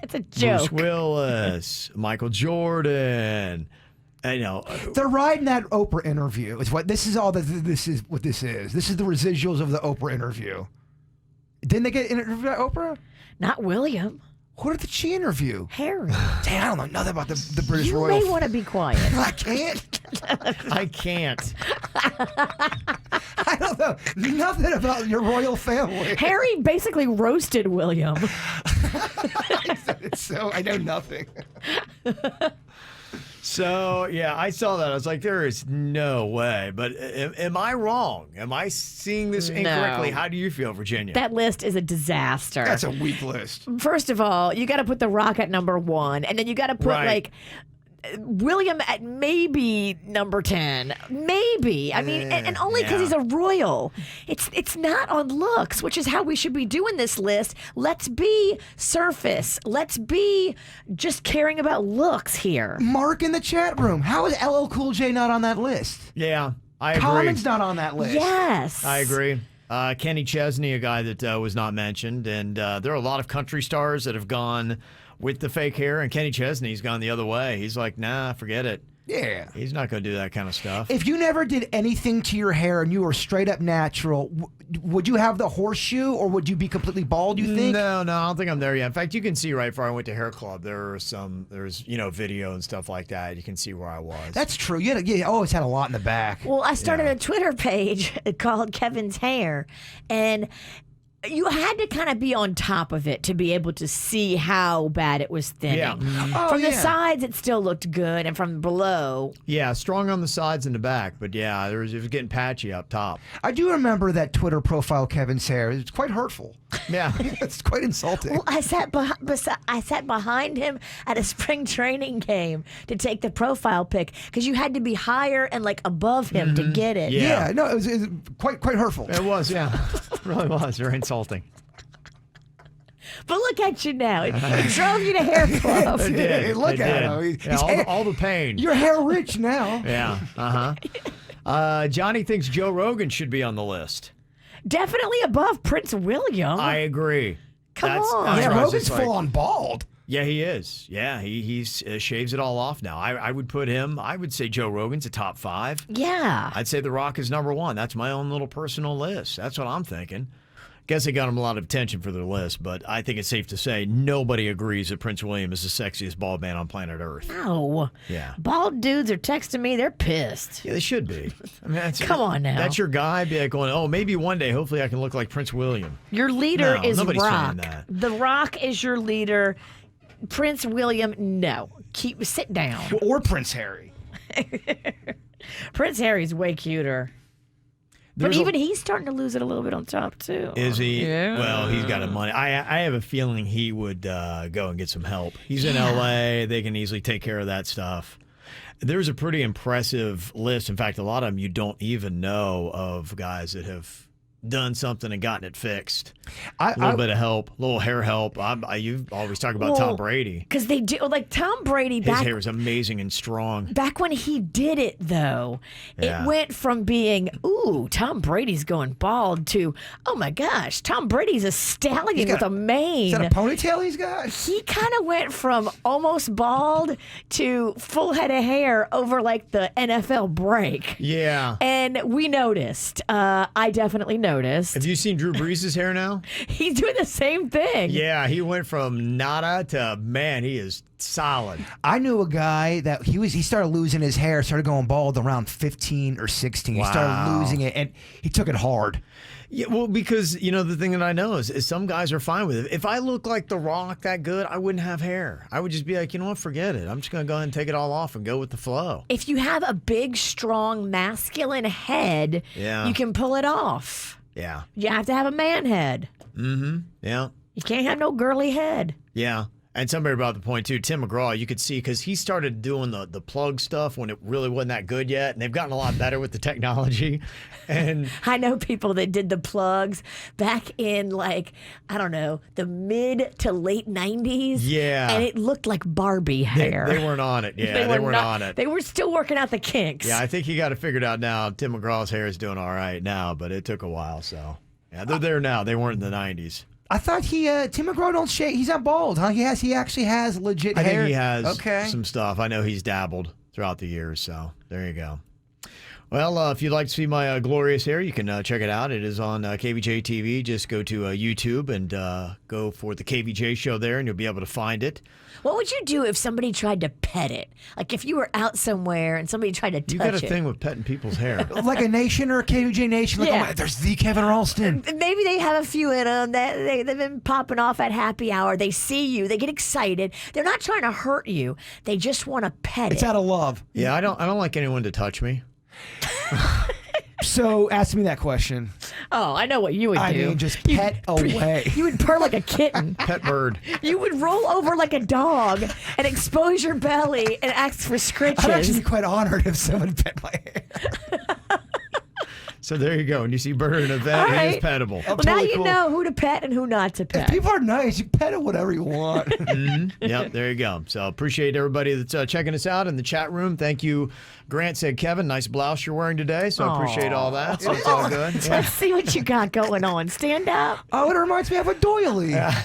It's a joke. Bruce Willis, Michael Jordan, I know. They're riding that Oprah interview. This is what this is. This is the residuals of the Oprah interview. Didn't they get interviewed by Oprah? Not William. Who did she interview? Harry. Damn, I don't know nothing about the British You royal. may want to be quiet. I can't. I can't. I don't know nothing about your royal family. Harry basically roasted William. So I know nothing. So, yeah, I saw that. I was like, there is no way. But am I wrong? Am I seeing this incorrectly? No. How do you feel, Virginia? That list is a disaster. That's a weak list. First of all, you got to put The Rock at number 1, and then you got to put Right. William at maybe number 10. Maybe. I mean, and only because Yeah. he's a royal. It's not on looks, which is how we should be doing this list. Let's be surface. Let's be just caring about looks here. Mark in the chat room. How is LL Cool J not on that list? Yeah, I agree. Common's not on that list. Yes. I agree. Kenny Chesney, a guy that was not mentioned. And there are a lot of country stars that have gone with the fake hair, and Kenny Chesney's gone the other way. He's like, nah, forget it. Yeah. He's not going to do that kind of stuff. If you never did anything to your hair and you were straight up natural, would you have the horseshoe or would you be completely bald, you think? No, I don't think I'm there yet. In fact, you can see right before I went to hair club, there's video and stuff like that. You can see where I was. That's true. You always had a lot in the back. Well, I started a Twitter page called Kevin's Hair, and you had to kind of be on top of it to be able to see how bad it was thinning. Yeah. From the sides, it still looked good, and from below, Yeah, strong on the sides and the back, but yeah, it was getting patchy up top. I do remember that Twitter profile, Kevin's hair. It's quite hurtful. Yeah. It's quite insulting. well, I sat behind him at a spring training game to take the profile pic because you had to be higher and like above him to get it. Yeah. Yeah, no, it was quite hurtful. It was, yeah. It really was. Very insulting. But look at you now. It drove you to hair fluff. It did. Hey, look It at did. him. Yeah, all the pain. You're hair rich now. Yeah. Johnny thinks Joe Rogan should be on the list. Definitely above Prince William. I agree. Come on. That's Yeah, where I was Rogan's just like- full on bald. Yeah, he is. Yeah, he shaves it all off now. I would put him. I would say Joe Rogan's a top 5. Yeah. I'd say The Rock is number 1. That's my own little personal list. That's what I'm thinking. Guess they got him a lot of attention for their list, but I think it's safe to say nobody agrees that Prince William is the sexiest bald man on planet Earth. No. Yeah. Bald dudes are texting me. They're pissed. Yeah, they should be. I mean, Come on now. That's your guy. Be like going, oh, maybe one day, hopefully, I can look like Prince William. Your leader No, is nobody's Rock. saying that. The Rock is your leader. Prince William, no. Sit down. Or Prince Harry. Prince Harry's way cuter. But There's even he's starting to lose it a little bit on top, too. Is he? Yeah. Well, he's got money. I have a feeling he would go and get some help. He's in L.A. They can easily take care of that stuff. There's a pretty impressive list. In fact, a lot of them you don't even know of guys that have done something and gotten it fixed. A little bit of help, a little hair help. You always talk about Tom Brady. Because they do, like Tom Brady His hair is amazing and strong. Back when he did it, though, Yeah. it went from being, ooh, Tom Brady's going bald to, oh my gosh, Tom Brady's a stallion with a mane. Is that a ponytail he's got? He kind of went from almost bald to full head of hair over like the NFL break. Yeah. And we noticed. I definitely noticed. Have you seen Drew Brees' hair now? He's doing the same thing. Yeah, he went from nada to, man, he is solid. I knew a guy that he started losing his hair, started going bald around 15 or 16. He started losing it, and he took it hard. Yeah, well, because, the thing that I know is some guys are fine with it. If I look like The Rock that good, I wouldn't have hair. I would just be like, you know what, forget it. I'm just going to go ahead and take it all off and go with the flow. If you have a big, strong, masculine head, Yeah. you can pull it off. Yeah. You have to have a man head. Yeah. You can't have no girly head. Yeah. And somebody brought up the point, too. Tim McGraw, you could see, because he started doing the plug stuff when it really wasn't that good yet. And they've gotten a lot better with the technology. And I know people that did the plugs back in, like, I don't know, the mid to late 90s. Yeah. And it looked like Barbie hair. they weren't on it. Yeah, they weren't not- on it. They were still working out the kinks. Yeah, I think he got it figured out now. Tim McGraw's hair is doing all right now, but it took a while. So, yeah, they're there now. They weren't in the 90s. I thought Tim McGraw don't shave. He's not bald, huh? He actually has legit I hair. think he has Okay. some stuff. I know he's dabbled throughout the years, so there you go. Well, if you'd like to see my glorious hair, you can check it out. It is on KVJ TV. Just go to YouTube and go for the KVJ show there, and you'll be able to find it. What would you do if somebody tried to pet it? Like if you were out somewhere and somebody tried to touch You got a it. thing with petting people's hair. Like a nation or a KVJ nation. Like, Yeah. oh my, there's the Kevin Ralston. Maybe they have a few in them. They've been popping off at happy hour. They see you. They get excited. They're not trying to hurt you. They just want to pet It's it. out of love. Yeah, I don't like anyone to touch me. So ask me that question. Oh, I know what you would do. I mean, just pet away. You would purr like a kitten. Pet bird. You would roll over like a dog and expose your belly and ask for scritches. I'd actually be quite honored if someone pet my hair. So there you go. And you see bird in an event, All it is right. pettable. Well, now totally you cool. know who to pet and who not to If pet. people are nice, you pet it whatever you want. Yep, there you go. So appreciate everybody that's checking us out in the chat room. Thank you. Grant said, Kevin, nice blouse you're wearing today. So I appreciate all that. So it's all good. Yeah. Let's see what you got going on. Stand up. Oh, it reminds me of a doily. I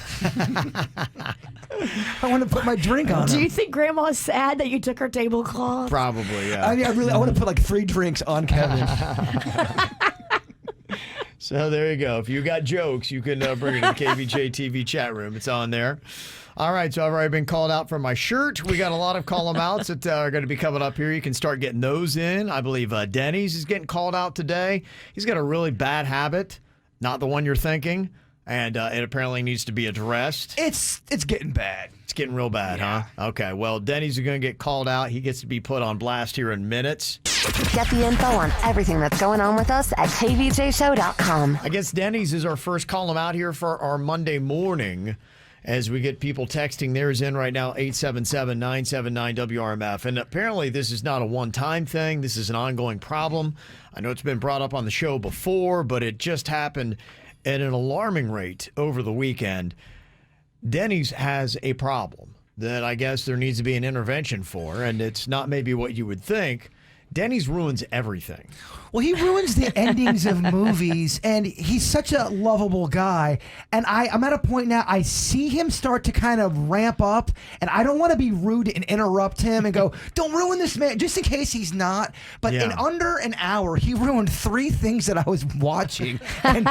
want to put my drink on Do it. you think Grandma's sad that you took her tablecloth? Probably, yeah. I want to put like 3 drinks on Kevin. So there you go. If you got jokes, you can bring it to the KVJ TV chat room. It's on there. All right, so I've already been called out for my shirt. We got a lot of call-em-outs that are going to be coming up here. You can start getting those in. I believe Denny's is getting called out today. He's got a really bad habit, not the one you're thinking. And it apparently needs to be addressed. It's getting bad. It's getting real bad, huh? Okay, well, Denny's are going to get called out. He gets to be put on blast here in minutes. Get the info on everything that's going on with us at kvjshow.com. I guess Denny's is our first call out here for our Monday morning as we get people texting theirs in right now, 877-979-WRMF. And apparently this is not a one-time thing. This is an ongoing problem. I know it's been brought up on the show before, but it just happened at an alarming rate over the weekend. Denny's has a problem that I guess there needs to be an intervention for, and it's not maybe what you would think. Denny's ruins everything. Well, he ruins the endings of movies, and he's such a lovable guy. And I'm at a point now, I see him start to kind of ramp up, and I don't want to be rude and interrupt him and go, don't ruin this man, just in case he's not. But in under an hour, he ruined 3 things that I was watching and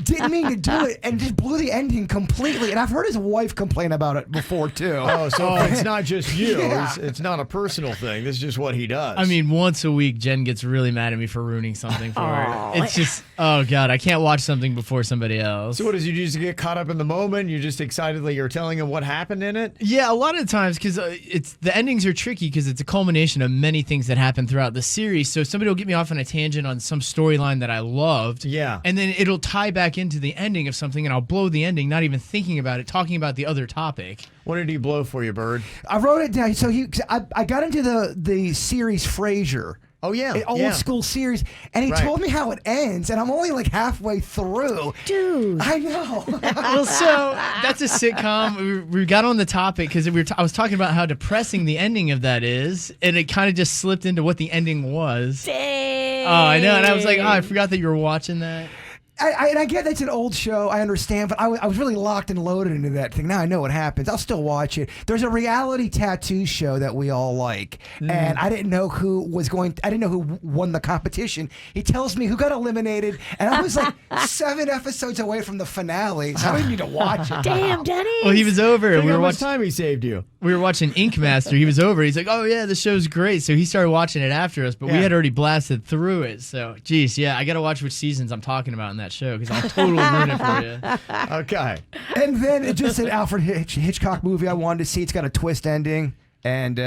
didn't mean to do it and just blew the ending completely. And I've heard his wife complain about it before, too. Oh, so it's not just you. Yeah. It's not a personal thing. This is just what he does. I mean, once a week, Jen gets really mad at me for ruining something for her. It's just, oh God, I can't watch something before somebody else. So what is, you just get caught up in the moment? You just excitedly you're telling him what happened in it? Yeah, a lot of times, because it's the endings are tricky because it's a culmination of many things that happen throughout the series. So somebody will get me off on a tangent on some storyline that I loved. Yeah. And then it'll tie back into the ending of something, and I'll blow the ending, not even thinking about it, talking about the other topic. What did he blow for you, Bird? I wrote it down. So I got into the series Frasier. Oh, yeah. An old school series. And he told me how it ends, and I'm only like halfway through. Dude. I know. Well, so that's a sitcom. We got on the topic because I was talking about how depressing the ending of that is, and it kind of just slipped into what the ending was. Dang. Oh, I know. And I was like, oh, I forgot that you were watching that. And I get that's an old show, I understand, but I was really locked and loaded into that thing. Now I know what happens. I'll still watch it. There's a reality tattoo show that we all like, and I didn't know who won the competition. He tells me who got eliminated, and I was like 7 episodes away from the finale, so I didn't need to watch it. Damn, Denny. Well, he was over. Think how much time he saved you. We were watching Ink Master. He was over. He's like, oh, yeah, the show's great. So he started watching it after us, but we had already blasted through it. So, geez, yeah, I got to watch which seasons I'm talking about in that show because I'll totally ruin it for you. Okay. And then it just an Alfred Hitchcock movie I wanted to see. It's got a twist ending, and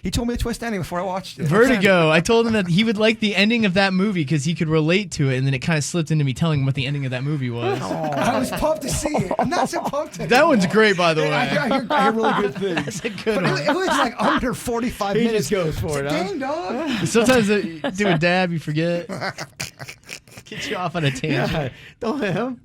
he told me the twist ending before I watched it. Vertigo. I told him that he would like the ending of that movie because he could relate to it, and then it kind of slipped into me telling him what the ending of that movie was. I was pumped to see it. I'm not so pumped anymore. That one's great, by the way. I hear really good things. That's a good But one. it was like under 45 He minutes. just goes for it, huh? Dang, dog. Sometimes doing dab, you forget. Get you off on a tangent. Yeah. Don't let him.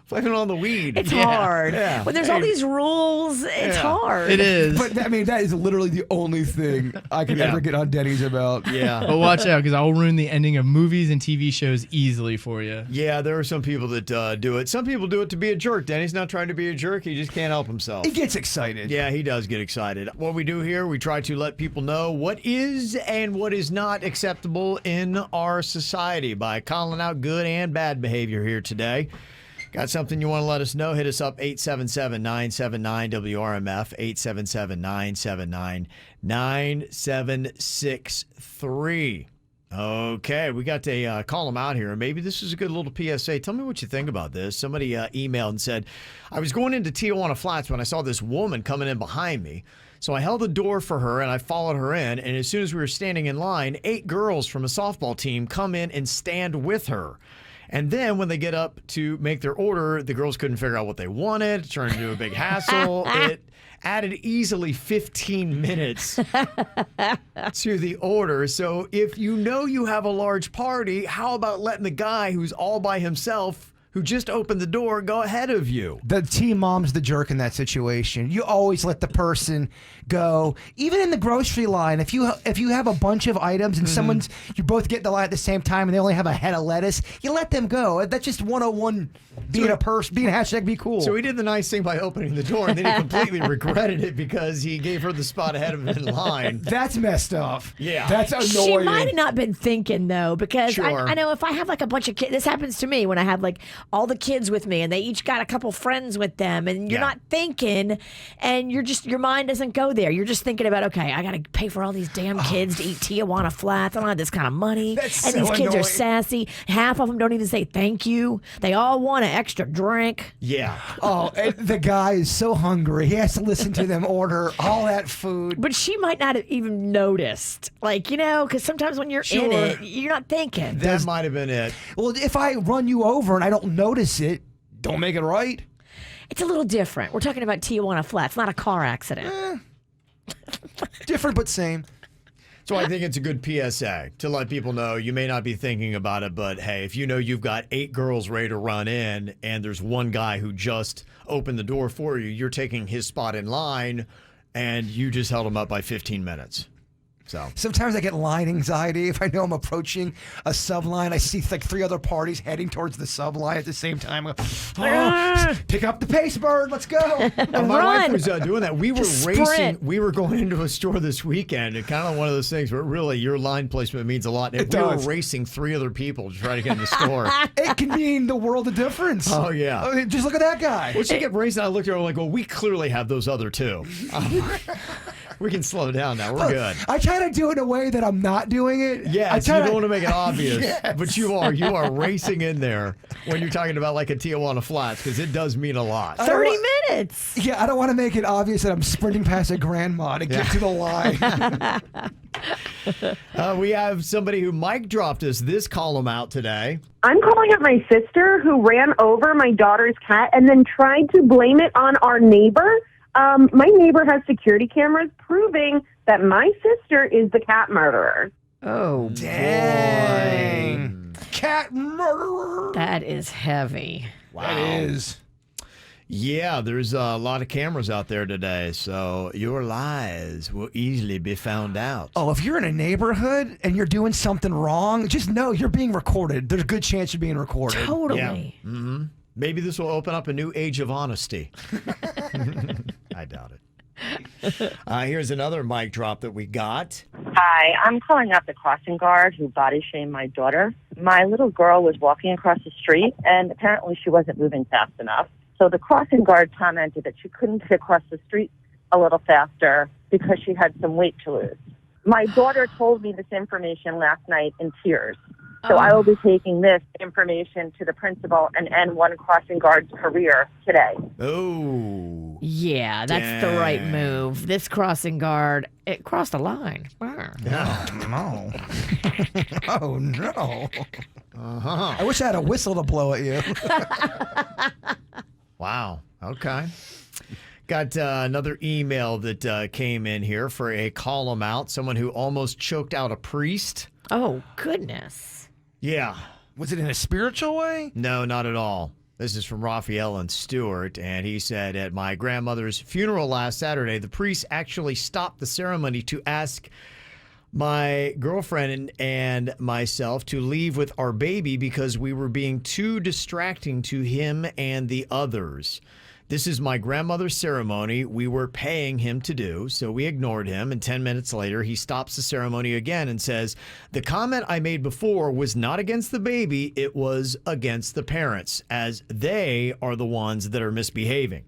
Flaving on the weed. It's hard. Yeah. When there's all these rules, it's hard. It is. But I mean, that is literally the only thing I could ever get on Denny's about. Yeah. But watch out, because I'll ruin the ending of movies and TV shows easily for you. Yeah, there are some people that do it. Some people do it to be a jerk. Danny's not trying to be a jerk. He just can't help himself. He gets excited. Yeah, he does get excited. What we do here, we try to let people know what is and what is not acceptable in our society by calling out good and bad behavior here today. Got something you want to let us know? Hit us up, 877-979-WRMF, 877-979-9763. Okay, we got to call them out here. Maybe this is a good little PSA. Tell me what you think about this. Somebody emailed and said, I was going into Tijuana Flats when I saw this woman coming in behind me. So I held the door for her and I followed her in. And as soon as we were standing in line, 8 girls from a softball team come in and stand with her. And then when they get up to make their order, the girls couldn't figure out what they wanted. It turned into a big hassle. It added easily 15 minutes to the order. So if you know you have a large party, how about letting the guy who's all by himself, who just opened the door, go ahead of you? The team mom's the jerk in that situation. You always let the person go. Even in the grocery line, if you have a bunch of items and you both get in the line at the same time and they only have a head of lettuce, you let them go. That's just 101 being a person, being a hashtag be cool. So he did the nice thing by opening the door, and then he completely regretted it because he gave her the spot ahead of him in line. That's messed up. Yeah. That's annoying. She might have not been thinking, though, because Sure. I know if I have like a bunch of kids, this happens to me when I have like all the kids with me, and they each got a couple friends with them, and you're not thinking, and your mind doesn't go there. You're just thinking about, okay, I got to pay for all these damn kids to eat Tijuana flats. I don't have this kind of money. That's and so these kids annoying. are sassy. Half of them don't even say thank you. They all want an extra drink. Yeah. Oh, and the guy is so hungry. He has to listen to them order all that food. But she might not have even noticed. Like, because sometimes when you're in it, you're not thinking. That might have been it. Well, if I run you over and I don't notice it, don't make it right. It's a little different. We're talking about Tijuana flats, not a car accident. Different but same. So I think it's a good PSA to let people know you may not be thinking about it, but hey, if you know you've got 8 girls ready to run in and there's one guy who just opened the door for you, you're taking his spot in line and you just held him up by 15 minutes. So Sometimes I get line anxiety if I know I'm approaching a subline. I see like 3 other parties heading towards the subline at the same time. Pick up the pace, bird. Let's go. my wife was doing that. We were Just racing. sprint. We were going into a store this weekend, and kind of one of those things where really your line placement means a lot. And It we does. were racing 3 other people to try to get in the store. It can mean the world of difference. Oh, yeah. I mean, just look at that guy. Once you get racing, I looked at her like, well, we clearly have those other 2. We can slow down now. We're good. I try to do it in a way that I'm not doing it. Yeah, I so you try don't want to make it obvious, Yes. but you are racing in there when you're talking about like a Tijuana Flats because it does mean a lot. 30 minutes. Yeah, I don't want to make it obvious that I'm sprinting past a grandma to get to the line. We have somebody who Mike dropped us this column out today. I'm calling up my sister who ran over my daughter's cat and then tried to blame it on our neighbor. My neighbor has security cameras proving that my sister is the cat murderer. Oh, Dang. Cat murderer. that is heavy. That is. Yeah, there's a lot of cameras out there today, so your lies will easily be found out. Oh, if you're in a neighborhood and you're doing something wrong, just know you're being recorded. There's a good chance you're being recorded. Totally. Mm-hmm. Maybe this will open up a new age of honesty. I doubt it. Here's another mic drop that we got. Hi, I'm calling out the crossing guard who body shamed my daughter. My little girl was walking across the street, and apparently she wasn't moving fast enough. So the crossing guard commented that she couldn't get across the street a little faster because she had some weight to lose. My daughter told me this information last night in tears. So I will be taking this information to the principal and end one crossing guard's career today. Oh. Yeah, that's the right Dang. move. This crossing guard, it crossed a line. Oh, no. Oh, no. Uh-huh. I wish I had a whistle to blow at you. Wow. Okay. Got another email that came in here for a column out. Someone who almost choked out a priest. Oh, goodness. Yeah. Was it in a spiritual way? No, not at all. This is from Raphael and Stewart, and he said, at my grandmother's funeral last Saturday, the priest actually stopped the ceremony to ask my girlfriend and myself to leave with our baby because we were being too distracting to him and the others. This is my grandmother's ceremony we were paying him to do, so we ignored him, and 10 minutes later, he stops the ceremony again and says, the comment I made before was not against the baby, it was against the parents, as they are the ones that are misbehaving.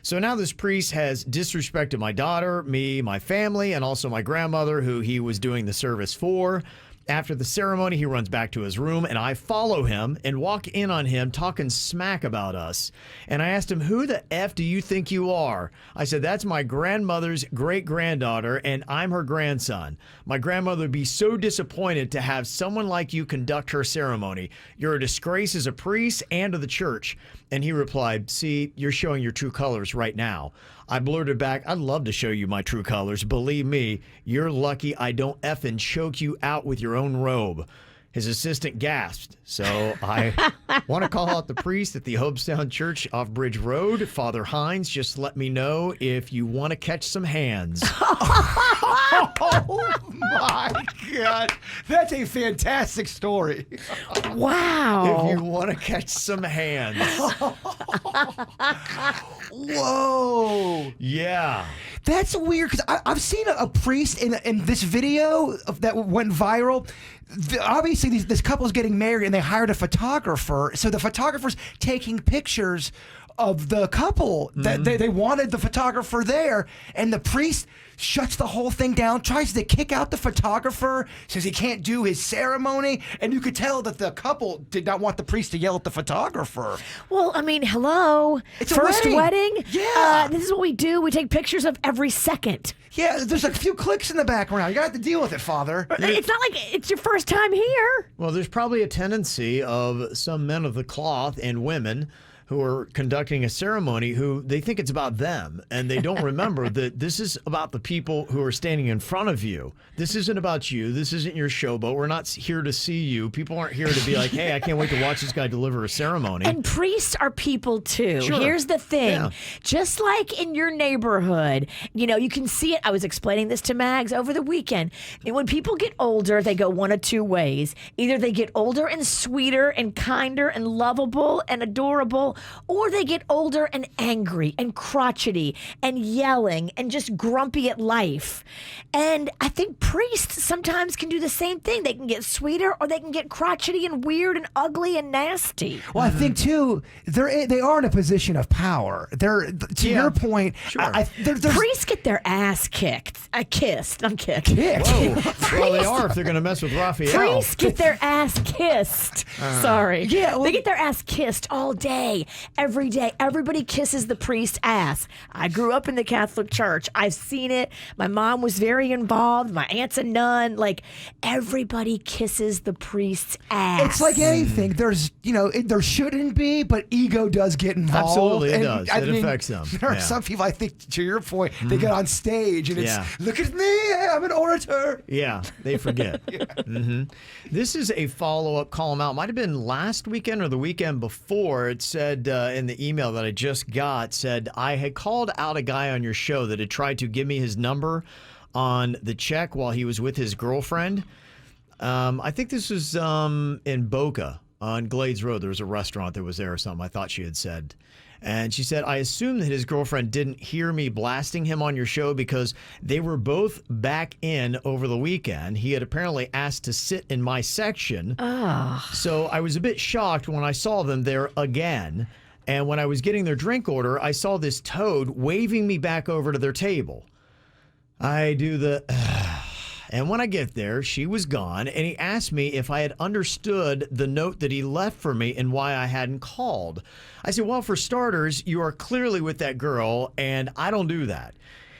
So now this priest has disrespected my daughter, me, my family, and also my grandmother, who he was doing the service for. After the ceremony, he runs back to his room, and I follow him and walk in on him talking smack about us. And I asked him, who the F do you think you are? I said, that's my grandmother's great-granddaughter, and I'm her grandson. My grandmother would be so disappointed to have someone like you conduct her ceremony. You're a disgrace as a priest and to the church. And he replied, see, you're showing your true colors right now. I blurted back, I'd love to show you my true colors. Believe me, you're lucky I don't effing choke you out with your own robe. His assistant gasped. So I want to call out the priest at the Hobestown Church off Bridge Road. Father Hines, just let me know if you want to catch some hands. Oh, my God. That's a fantastic story. Wow. If you want to catch some hands. Whoa. Yeah. That's weird because I've seen a priest in this video that went viral. Obviously, this couple is getting married and they hired a photographer. So the photographer's taking pictures of the couple that they wanted the photographer there, and the priest shuts the whole thing down, tries to kick out the photographer, says he can't do his ceremony, and you could tell that the couple did not want the priest to yell at the photographer. Well, I mean, hello. It's a First wedding. wedding? Yeah. This is what we do. We take pictures of every second. Yeah, there's a few clicks in the background. You got to deal with it, Father. It's not like it's your first time here. Well, there's probably a tendency of some men of the cloth and women who are conducting a ceremony who they think it's about them, and they don't remember that this is about the people who are standing in front of you. This isn't about you. This isn't your showboat. We're not here to see you. People aren't here to be like, hey, I can't wait to watch this guy deliver a ceremony. And priests are people too. Sure. Here's the thing. Yeah. Just like in your neighborhood, you can see it. I was explaining this to Mags over the weekend. And when people get older, they go one of two ways. Either they get older and sweeter and kinder and lovable and adorable, or they get older and angry and crotchety and yelling and just grumpy at life. And I think priests sometimes can do the same thing. They can get sweeter, or they can get crotchety and weird and ugly and nasty. Well, I think too, they are in a position of power. They're to your point. Sure. Priests get their ass kicked. Kissed. I'm kicked. Whoa. Well, they are if they're going to mess with Raphael. Priests get their ass kissed. Sorry. Yeah, well, they get their ass kissed all day, every day. Everybody kisses the priest's ass. I grew up in the Catholic Church. I've seen it. My mom was very involved. My aunt's a nun. Like, everybody kisses the priest's ass. It's like anything. There's, there shouldn't be, but ego does get involved. Absolutely, it and, does. It affects them. There are some people, I think, to your point, they get on stage and it's, look at me, I'm an orator. Yeah, they forget. This is a follow-up column out. Might have been last weekend or the weekend before. It said in the email that I just got, said, I had called out a guy on your show that had tried to give me his number on the check while he was with his girlfriend. I think this was in Boca on Glades Road. There was a restaurant that was there or something, I thought she had said. And she said, I assume that his girlfriend didn't hear me blasting him on your show because they were both back in over the weekend. He had apparently asked to sit in my section. So I was a bit shocked when I saw them there again. And when I was getting their drink order, I saw this toad waving me back over to their table. I do the... And when I get there, she was gone, and he asked me if I had understood the note that he left for me and why I hadn't called. I said, well, for starters, you are clearly with that girl, and I don't do that.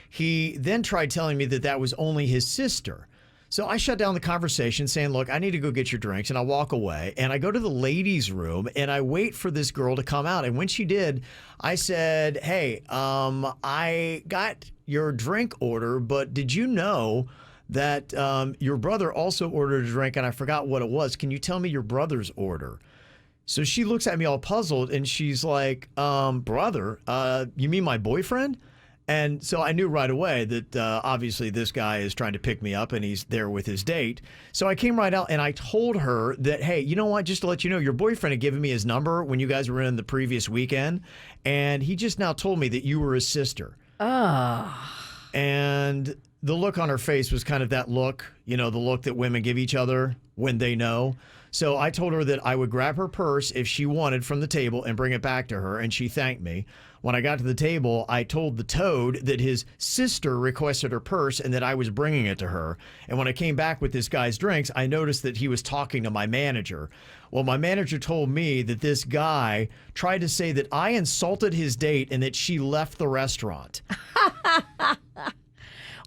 He then tried telling me that that was only his sister. So I shut down the conversation saying, look, I need to go get your drinks, and I walk away, and I go to the ladies' room, and I wait for this girl to come out. And when she did, I said, hey, I got your drink order, but did you know that your brother also ordered a drink and I forgot what it was? Can you tell me your brother's order? So she looks at me all puzzled and she's like, brother, you mean my boyfriend? And so I knew right away that obviously this guy is trying to pick me up and he's there with his date. So I came right out and I told her that, hey, you know what, just to let you know, your boyfriend had given me his number when you guys were in the previous weekend. And he just now told me that you were his sister. And the look on her face was kind of that look, the look that women give each other when they know. So I told her that I would grab her purse if she wanted from the table and bring it back to her, and she thanked me. When I got to the table, I told the toad that his sister requested her purse and that I was bringing it to her. And when I came back with this guy's drinks, I noticed that he was talking to my manager. Well, my manager told me that this guy tried to say that I insulted his date and that she left the restaurant.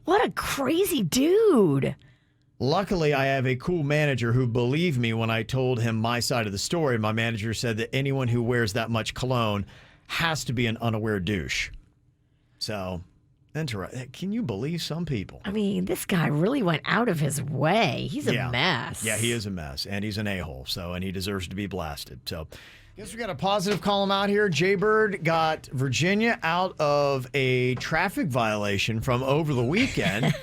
What a crazy dude. Luckily, I have a cool manager who believed me when I told him my side of the story. My manager said that anyone who wears that much cologne has to be an unaware douche. So, can you believe some people? I mean, this guy really went out of his way. He's a mess. Yeah, he is a mess, and he's an a-hole, and he deserves to be blasted. So, guess we got a positive column out here. Jaybird got Virginia out of a traffic violation from over the weekend.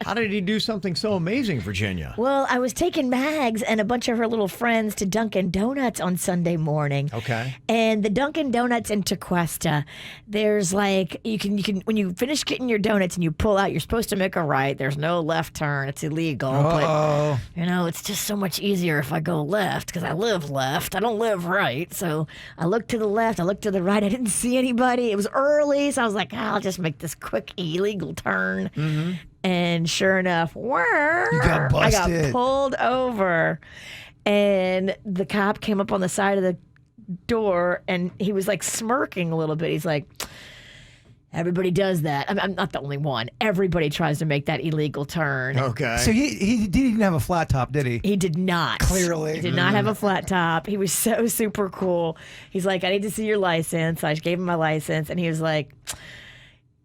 How did he do something so amazing, Virginia? Well, I was taking Mags and a bunch of her little friends to Dunkin' Donuts on Sunday morning. Okay. And the Dunkin' Donuts in Tequesta, there's like you can when you finish getting your donuts and you pull out, you're supposed to make a right. There's no left turn. It's illegal. But it's just so much easier if I go left because I live left. I don't live right. So I looked to the left. I looked to the right. I didn't see anybody. It was early, so I was like, I'll just make this quick illegal turn. Mm-hmm. And sure enough, you got busted. I got pulled over. And the cop came up on the side of the door, and he was like smirking a little bit. He's like, everybody does that. I'm not the only one. Everybody tries to make that illegal turn. Okay. So he didn't have a flat top, did he? He did not. Clearly. He did not have a flat top. He was so super cool. He's like, I need to see your license. I gave him my license, and he was like,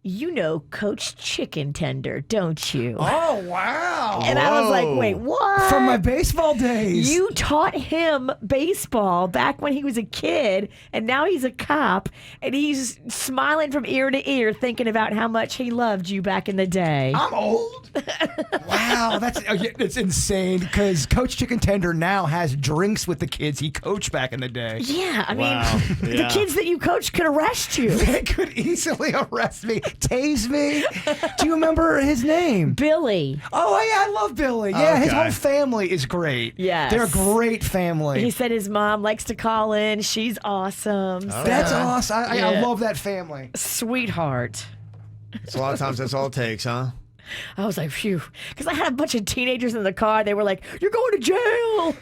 you know Coach Chicken Tender, don't you? Oh, wow. And I was like, wait, what? From my baseball days. You taught him baseball back when he was a kid, and now he's a cop, and he's smiling from ear to ear thinking about how much he loved you back in the day. I'm old. Wow, that's insane because Coach Chicken Tender now has drinks with the kids he coached back in the day. Yeah, I mean, the kids that you coached could arrest you. They could easily arrest me, tase me. Do you remember his name? Billy. Oh, yeah, I love Billy. Yeah, his whole family is great. Yes. They're a great family. He said his mom likes to call in. She's awesome. Oh, That's awesome. I love that family. Sweetheart. So a lot of times that's all it takes, huh? I was like, phew. Because I had a bunch of teenagers in the car. They were like, you're going to jail.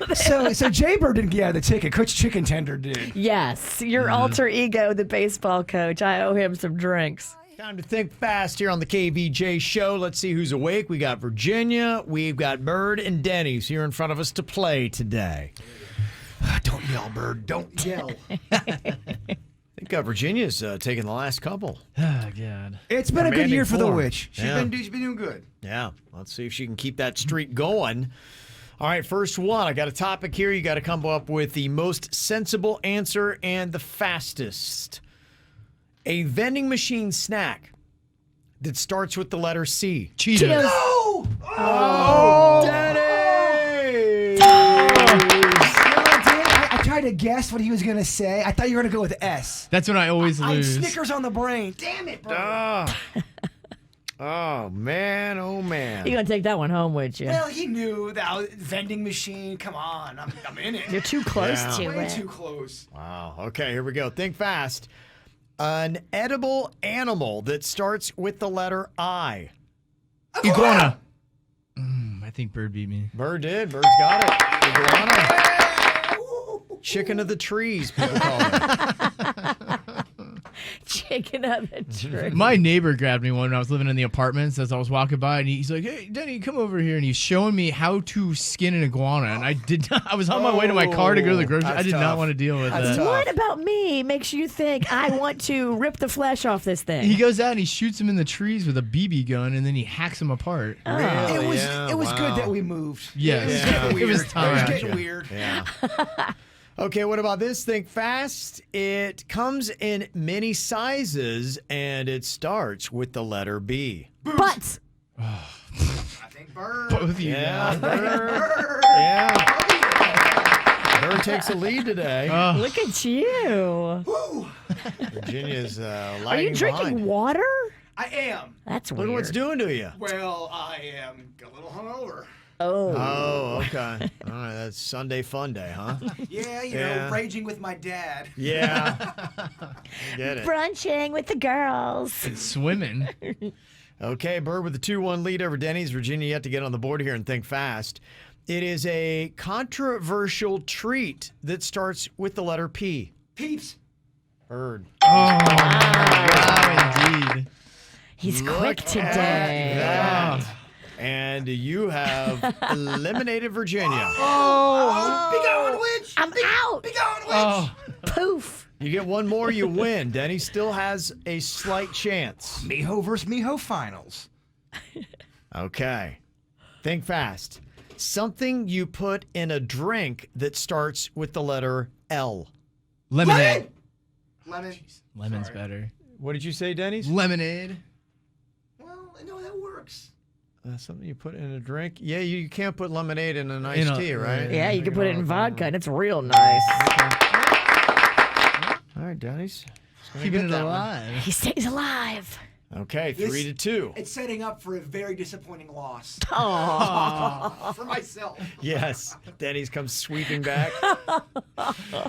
So Jaybird didn't get the ticket. Coach Chicken Tender did. Yes. Your alter ego, the baseball coach. I owe him some drinks. Time to think fast here on the KVJ show. Let's see who's awake. We got Virginia, we've got Bird, and Denny's here in front of us to play today. Don't yell, Bird. Don't yell. I think Virginia's taking the last couple. Oh, God. It's been a good year for the form. witch. She's Yeah. been doing good. Yeah, let's see if she can keep that streak going. All right, first one. I got a topic here. You got to come up with the most sensible answer and the fastest. A vending machine snack that starts with the letter C. Cheetos. No! Denny! I tried to guess what he was going to say. I thought you were going to go with S. That's when I always I had lose. Snickers on the brain. Damn it, bro. Oh, man. Oh, man. You're going to take that one home with you. Well, he knew that vending machine. Come on. I'm in it. You're too close Yeah. to Way it. too close. Wow. Okay, here we go. Think fast. An edible animal that starts with the letter I. Iguana. I think Bird beat me. Bird did. Bird's got it. Iguana. Chicken of the trees, people call it. Chicken of the tree. My neighbor grabbed me one when I was living in the apartments as I was walking by, and he's like, "Hey, Denny, come over here." And he's showing me how to skin an iguana. And I did not. I was on my way to my car to go to the grocery. I That's did not tough. want to deal with That's that. tough. What about me makes you think I want to rip the flesh off this thing? He goes out and he shoots him in the trees with a BB gun, and then he hacks him apart. Really? It was Wow. good that we moved. Yes. Yeah. It was time. It was getting weird. Yeah. Okay, what about this? Think fast. It comes in many sizes, and it starts with the letter B. Butts. I think Bird. Both of you Yeah, guys. Bird. Yeah. Bird takes the lead today. Look at you. Virginia's lagging Are you drinking behind. water? I am. That's Look weird. what it's doing to you. Well, I am a little hungover. Oh. Oh, okay. All right, that's Sunday fun day, huh? Yeah, Yeah. raging with my dad. Yeah. I get it. Brunching with the girls. Swimming. Okay, Bird with the 2-1 lead over Denny's. Virginia yet to get on the board here and think fast. It is a controversial treat that starts with the letter P. Peeps. Bird. Wow, indeed. He's Look quick at today. that. And you have eliminated Virginia. Be going, witch. I'm out. Be going, witch. Oh, Poof. You get one more, you win. Denny still has a slight chance. Miho versus Miho finals. Okay. Think fast. Something you put in a drink that starts with the letter L. lemonade. Lemon. Lemon's better. What did you say, Denny's? Lemonade. Well, no, that works. Something you put in a drink? Yeah, you can't put lemonade in an iced tea, right? Yeah, you can put it in vodka, and it's real nice. All right, Denny's. Keeping it alive. He stays alive. Okay, 3-2. It's setting up for a very disappointing loss. For myself. Yes, Denny's comes sweeping back.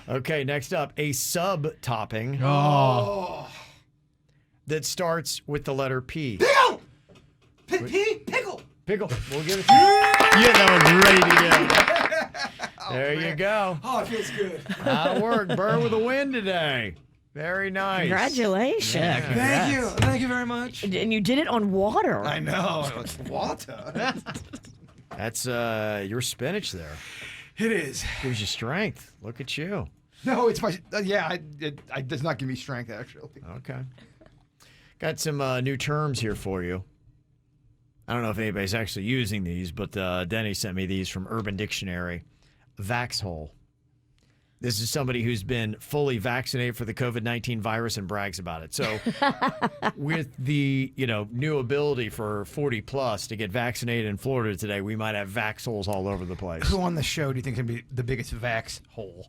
Okay, next up, a sub-topping that starts with the letter P. Pickle! Pickle! Pickle. We'll give it to you. Yeah, that was ready to go. There you go. Oh, it feels good. That'll work. Burr with a win today. Very nice. Congratulations. Yeah, Thank you. Thank you very much. And you did it on water. I know. It's water. That's your spinach there. It is. Gives you strength. Look at you. No, it's my. It does not give me strength, actually. Okay. Got some new terms here for you. I don't know if anybody's actually using these, but Denny sent me these from Urban Dictionary. Vaxhole. This is somebody who's been fully vaccinated for the COVID-19 virus and brags about it. So with the, new ability for 40 plus to get vaccinated in Florida today, we might have vaxholes all over the place. Who on the show do you think is going to be the biggest vax hole?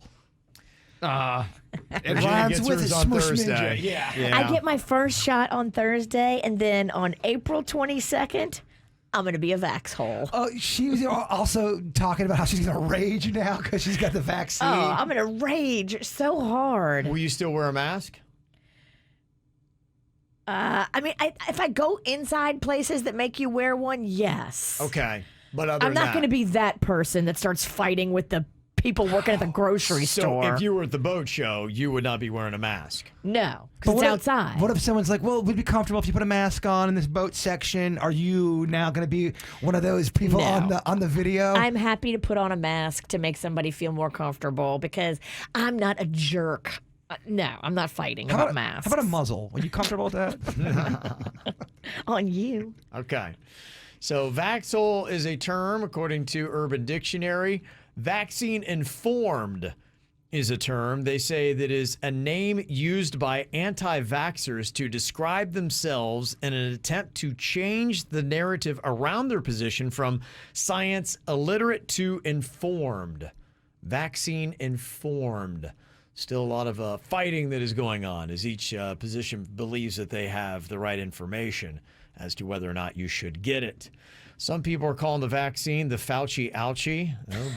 It rhymes with a on smush Thursday. ninja. Yeah. I get my first shot on Thursday, and then on April 22nd, I'm going to be a vax hole. Oh, she was also talking about how she's going to rage now because she's got the vaccine. Oh, I'm going to rage so hard. Will you still wear a mask? If I go inside places that make you wear one, yes. Okay. But other I'm than not going to be that person that starts fighting with the people working at the grocery store. So if you were at the boat show, you would not be wearing a mask. No, because it's outside. What if someone's like, well, we'd be comfortable if you put a mask on in this boat section. Are you now going to be one of those people on the video? I'm happy to put on a mask to make somebody feel more comfortable because I'm not a jerk. No, I'm not fighting about masks. How about a muzzle? Are you comfortable with that? On you. Okay. So vaxhole is a term according to Urban Dictionary. Vaccine informed is a term. They say that is a name used by anti-vaxxers to describe themselves in an attempt to change the narrative around their position from science illiterate to informed. Vaccine informed. Still a lot of fighting that is going on as each position believes that they have the right information as to whether or not you should get it. Some people are calling the vaccine the Fauci ouchie. Oh,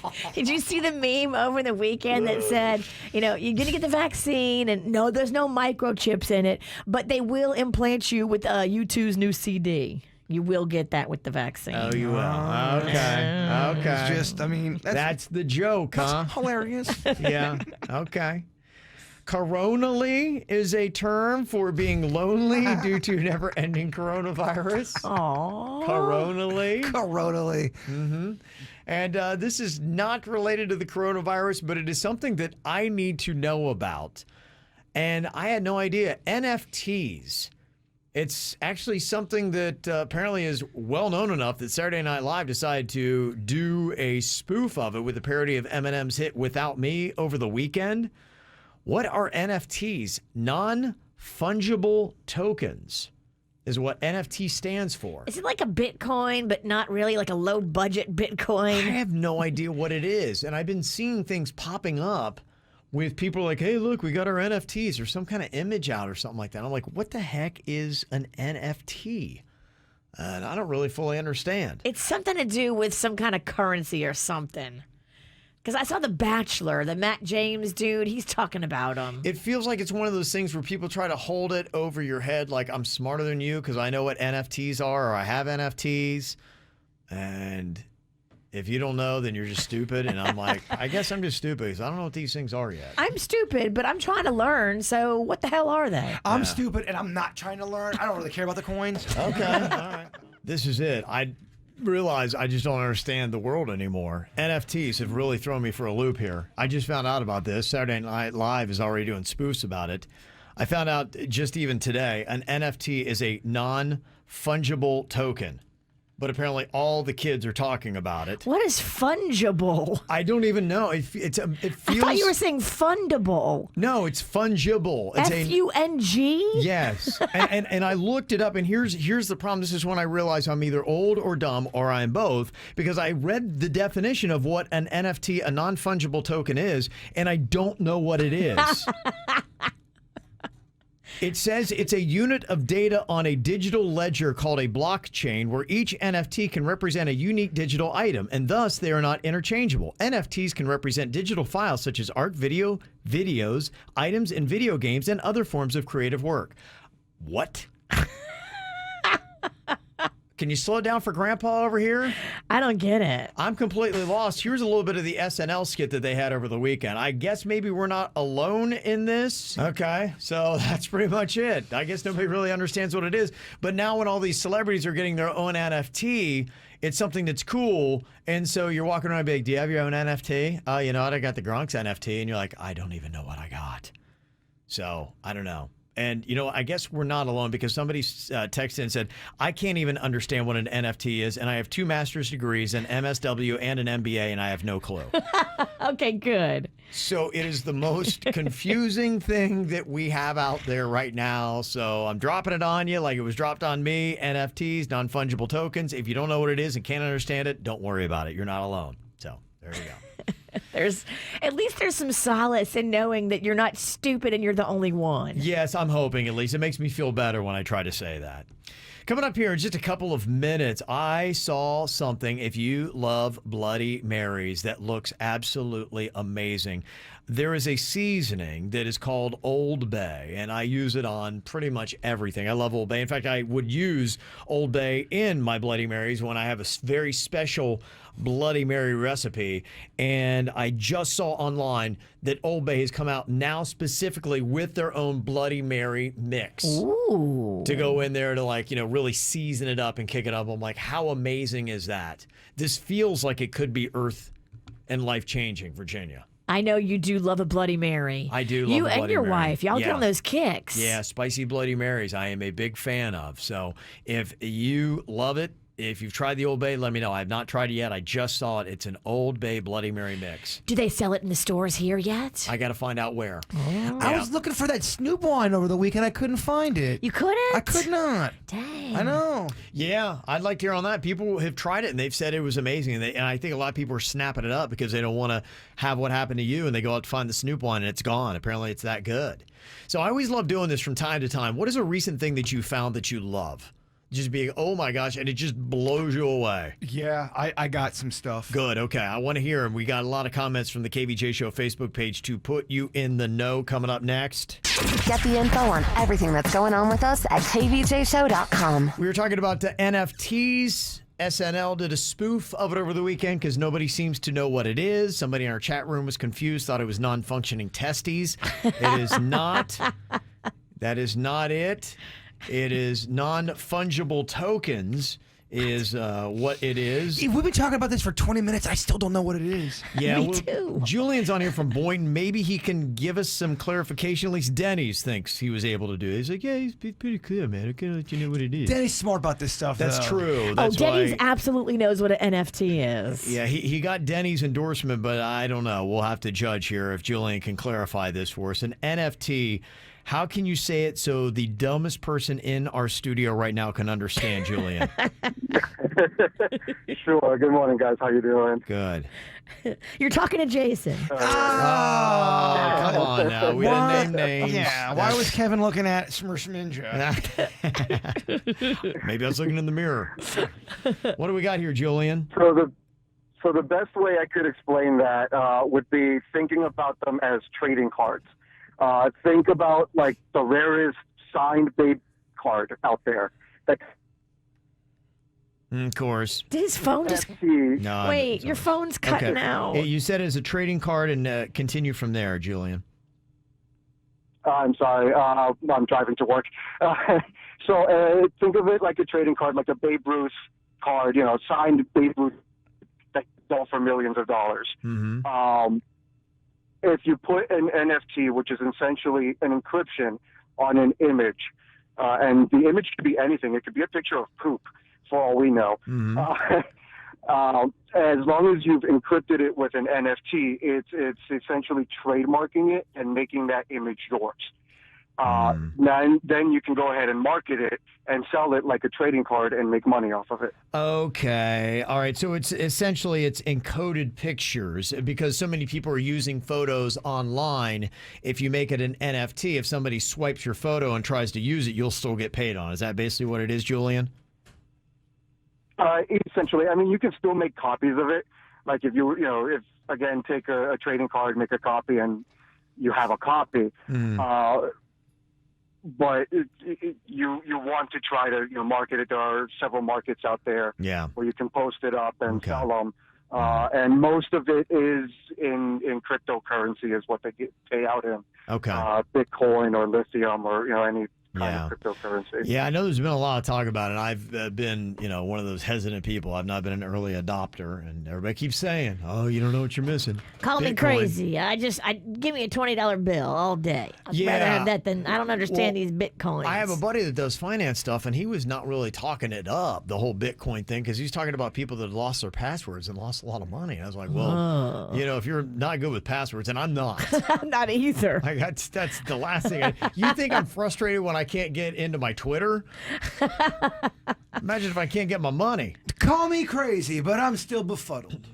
boy. Did you see the meme over the weekend that said, you're going to get the vaccine and no, there's no microchips in it, but they will implant you with U2's new CD. You will get that with the vaccine. Oh, you will. Okay. Okay. It's just, that's the joke, huh? That's hilarious. Yeah. Okay. Coronally is a term for being lonely due to never-ending coronavirus. Aww. Coronally. Coronally. Mm-hmm. And this is not related to the coronavirus, but it is something that I need to know about. And I had no idea. NFTs. It's actually something that apparently is well known enough that Saturday Night Live decided to do a spoof of it with a parody of Eminem's hit Without Me over the weekend. What are NFTs? Non-fungible tokens is what NFT stands for. Is it like a Bitcoin, but not really like a low-budget Bitcoin? I have no idea what it is. And I've been seeing things popping up with people like, hey, look, we got our NFTs or some kind of image out or something like that. I'm like, what the heck is an NFT? And I don't really fully understand. It's something to do with some kind of currency or something. Because I saw The Bachelor, the Matt James dude, he's talking about them. It feels like it's one of those things where people try to hold it over your head like I'm smarter than you because I know what NFTs are or I have NFTs. And if you don't know, then you're just stupid. And I'm like, I guess I'm just stupid because I don't know what these things are yet. I'm stupid, but I'm trying to learn. So what the hell are they? I'm stupid and I'm not trying to learn. I don't really care about the coins. Okay. All right. This is it. I realize I just don't understand the world anymore. NFTs have really thrown me for a loop here. I just found out about this. Saturday Night Live is already doing spoofs about it. I found out just even today, an NFT is a non-fungible token. but apparently all the kids are talking about it. What is fungible? I don't even know. It feels. I thought you were saying fundable. No, it's fungible. It's F-U-N-G? Yes. and I looked it up, and here's the problem. This is when I realize I'm either old or dumb, or I'm both, because I read the definition of what an NFT, a non-fungible token, is, and I don't know what it is. It says it's a unit of data on a digital ledger called a blockchain where each NFT can represent a unique digital item, and thus they are not interchangeable. NFTs can represent digital files such as art, videos, items in video games, and other forms of creative work. What? Can you slow down for Grandpa over here? I don't get it. I'm completely lost. Here's a little bit of the SNL skit that they had over the weekend. I guess maybe we're not alone in this. Okay, so that's pretty much it. I guess nobody really understands what it is. But now when all these celebrities are getting their own NFT, it's something that's cool. And so you're walking around big, do you have your own NFT? Oh, you know what? I got the Gronk's NFT. And you're like, I don't even know what I got. So I don't know. And, you know, I guess we're not alone because somebody texted and said, I can't even understand what an NFT is. And I have 2 master's degrees, an MSW and an MBA, and I have no clue. Okay, good. So it is the most confusing thing that we have out there right now. So I'm dropping it on you like it was dropped on me. NFTs, non-fungible tokens. If you don't know what it is and can't understand it, don't worry about it. You're not alone. So there you go. At least there's some solace in knowing that you're not stupid and you're the only one. Yes, I'm hoping at least. It makes me feel better when I try to say that. Coming up here in just a couple of minutes, I saw something, if you love Bloody Marys, that looks absolutely amazing. There is a seasoning that is called Old Bay, and I use it on pretty much everything. I love Old Bay. In fact, I would use Old Bay in my Bloody Marys when I have a very special Bloody Mary recipe, and I just saw online that Old Bay has come out now specifically with their own Bloody Mary mix. Ooh. To go in there to, like, you know, really season it up and kick it up. I'm like, how amazing is that? This feels like it could be earth and life-changing, Virginia. I know you do love a Bloody Mary. I do love you a Bloody and your Mary. wife. Y'all get on those kicks. Yeah, spicy Bloody Marys I am a big fan of. So if you love it, if you've tried the Old Bay, let me know. I have not tried it yet. I just saw it. It's an Old Bay Bloody Mary mix. Do they sell it in the stores here yet? I got to find out where. Oh. I was looking for that Snoop wine over the weekend. I couldn't find it. You couldn't? I could not. Dang. I know. Yeah, I'd like to hear on that. People have tried it, and they've said it was amazing. And I think a lot of people are snapping it up because they don't want to have what happened to you, and they go out to find the Snoop wine, and it's gone. Apparently, it's that good. So I always love doing this from time to time. What is a recent thing that you found that you love? Just being, oh my gosh, and it just blows you away. Yeah, I got some stuff. Good, okay. I want to hear them. We got a lot of comments from the KVJ Show Facebook page to put you in the know coming up next. Get the info on everything that's going on with us at kvjshow.com. We were talking about the NFTs. SNL did a spoof of it over the weekend because nobody seems to know what it is. Somebody in our chat room was confused, thought it was non-functioning testes. It is not. That is not it. It is non-fungible tokens is what it is. We've been talking about this for 20 minutes. I still don't know what it is. Yeah, Me too. Julian's on here from Boynton. Maybe he can give us some clarification. At least Denny's thinks he was able to do it. He's like, yeah, he's pretty clear, man. I can't let you know what it is. Denny's smart about this stuff, That's though. true. That's Denny's why, absolutely knows what an NFT is. yeah, he got Denny's endorsement, but I don't know. We'll have to judge here if Julian can clarify this for us. An NFT, how can you say it so the dumbest person in our studio right now can understand, Julian? Sure. Good morning, guys. How you doing? Good. You're talking to Jason. Oh, come on now. We didn't name names. Yeah, why was Kevin looking at Smirsh Ninja? Maybe I was looking in the mirror. What do we got here, Julian? So the best way I could explain that would be thinking about them as trading cards. Think about like the rarest signed babe card out there. Of course. Did his phone just... No, Wait, your phone's cutting out. Hey, you said it as a trading card, and continue from there, Julian. I'm sorry. I'm driving to work. So think of it like a trading card, like a Babe Ruth card, signed Babe Ruth that sell for millions of dollars. Mm-hmm. If you put an NFT, which is essentially an encryption on an image, and the image could be anything. It could be a picture of poop. for all we know. As long as you've encrypted it with an NFT, it's essentially trademarking it and making that image yours. Then you can go ahead and market it and sell it like a trading card and make money off of it. Okay. All right. So it's essentially it's encoded pictures because so many people are using photos online. If you make it an NFT, if somebody swipes your photo and tries to use it, you'll still get paid on it. Is that basically what it is, Julian? Essentially, I mean, you can still make copies of it. Like if if again, take a trading card, make a copy, and you have a copy. But you want to try to market it. There are several markets out there where you can post it up and sell them. And most of it is in cryptocurrency is what they pay out in. Bitcoin or lithium or any kind of cryptocurrency. Yeah, I know there's been a lot of talk about it. I've been, one of those hesitant people. I've not been an early adopter, and everybody keeps saying, "Oh, you don't know what you're missing." Call me crazy. I give me a $20 bill all day. I'd rather have that than I don't understand these Bitcoins. I have a buddy that does finance stuff, and he was not really talking it up, the whole Bitcoin thing, because he's talking about people that lost their passwords and lost a lot of money. And I was like, well, if you're not good with passwords, and I'm not. I'm not either. That's the last thing. You think I'm frustrated when I can't get into my Twitter? Imagine if I can't get my money. Call me crazy, but I'm still befuddled.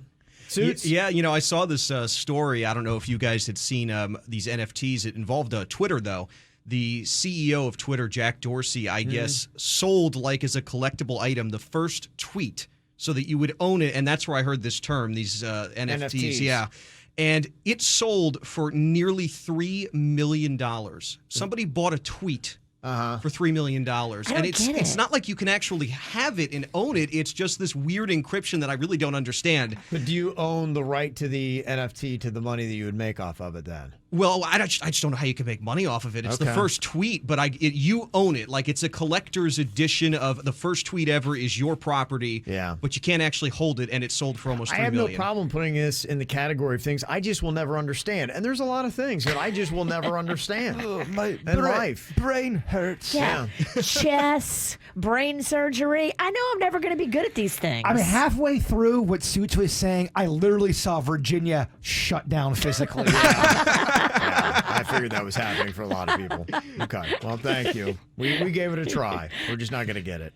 Suits? Yeah, I saw this story. I don't know if you guys had seen these NFTs. It involved Twitter, though. The CEO of Twitter, Jack Dorsey, I guess, sold like as a collectible item the first tweet so that you would own it. And that's where I heard this term, these NFTs. Yeah. And it sold for nearly $3 million. Somebody bought a tweet for $3 million. And it's not like you can actually have it and own it. It's just this weird encryption that I really don't understand. But do you own the right to the NFT, to the money that you would make off of it then? Well, I just don't know how you can make money off of it. It's the first tweet, but you own it. Like it's a collector's edition of the first tweet ever is your property. Yeah. But you can't actually hold it, and it sold for almost $3 million. I have no problem putting this in the category of things I just will never understand. And there's a lot of things that I just will never understand in life. Brain hurts. Yeah. Chess, brain surgery. I know I'm never going to be good at these things. I mean, halfway through what Suits was saying, I literally saw Virginia shut down physically. I figured that was happening for a lot of people. Okay. Well, thank you. We gave it a try. We're just not going to get it.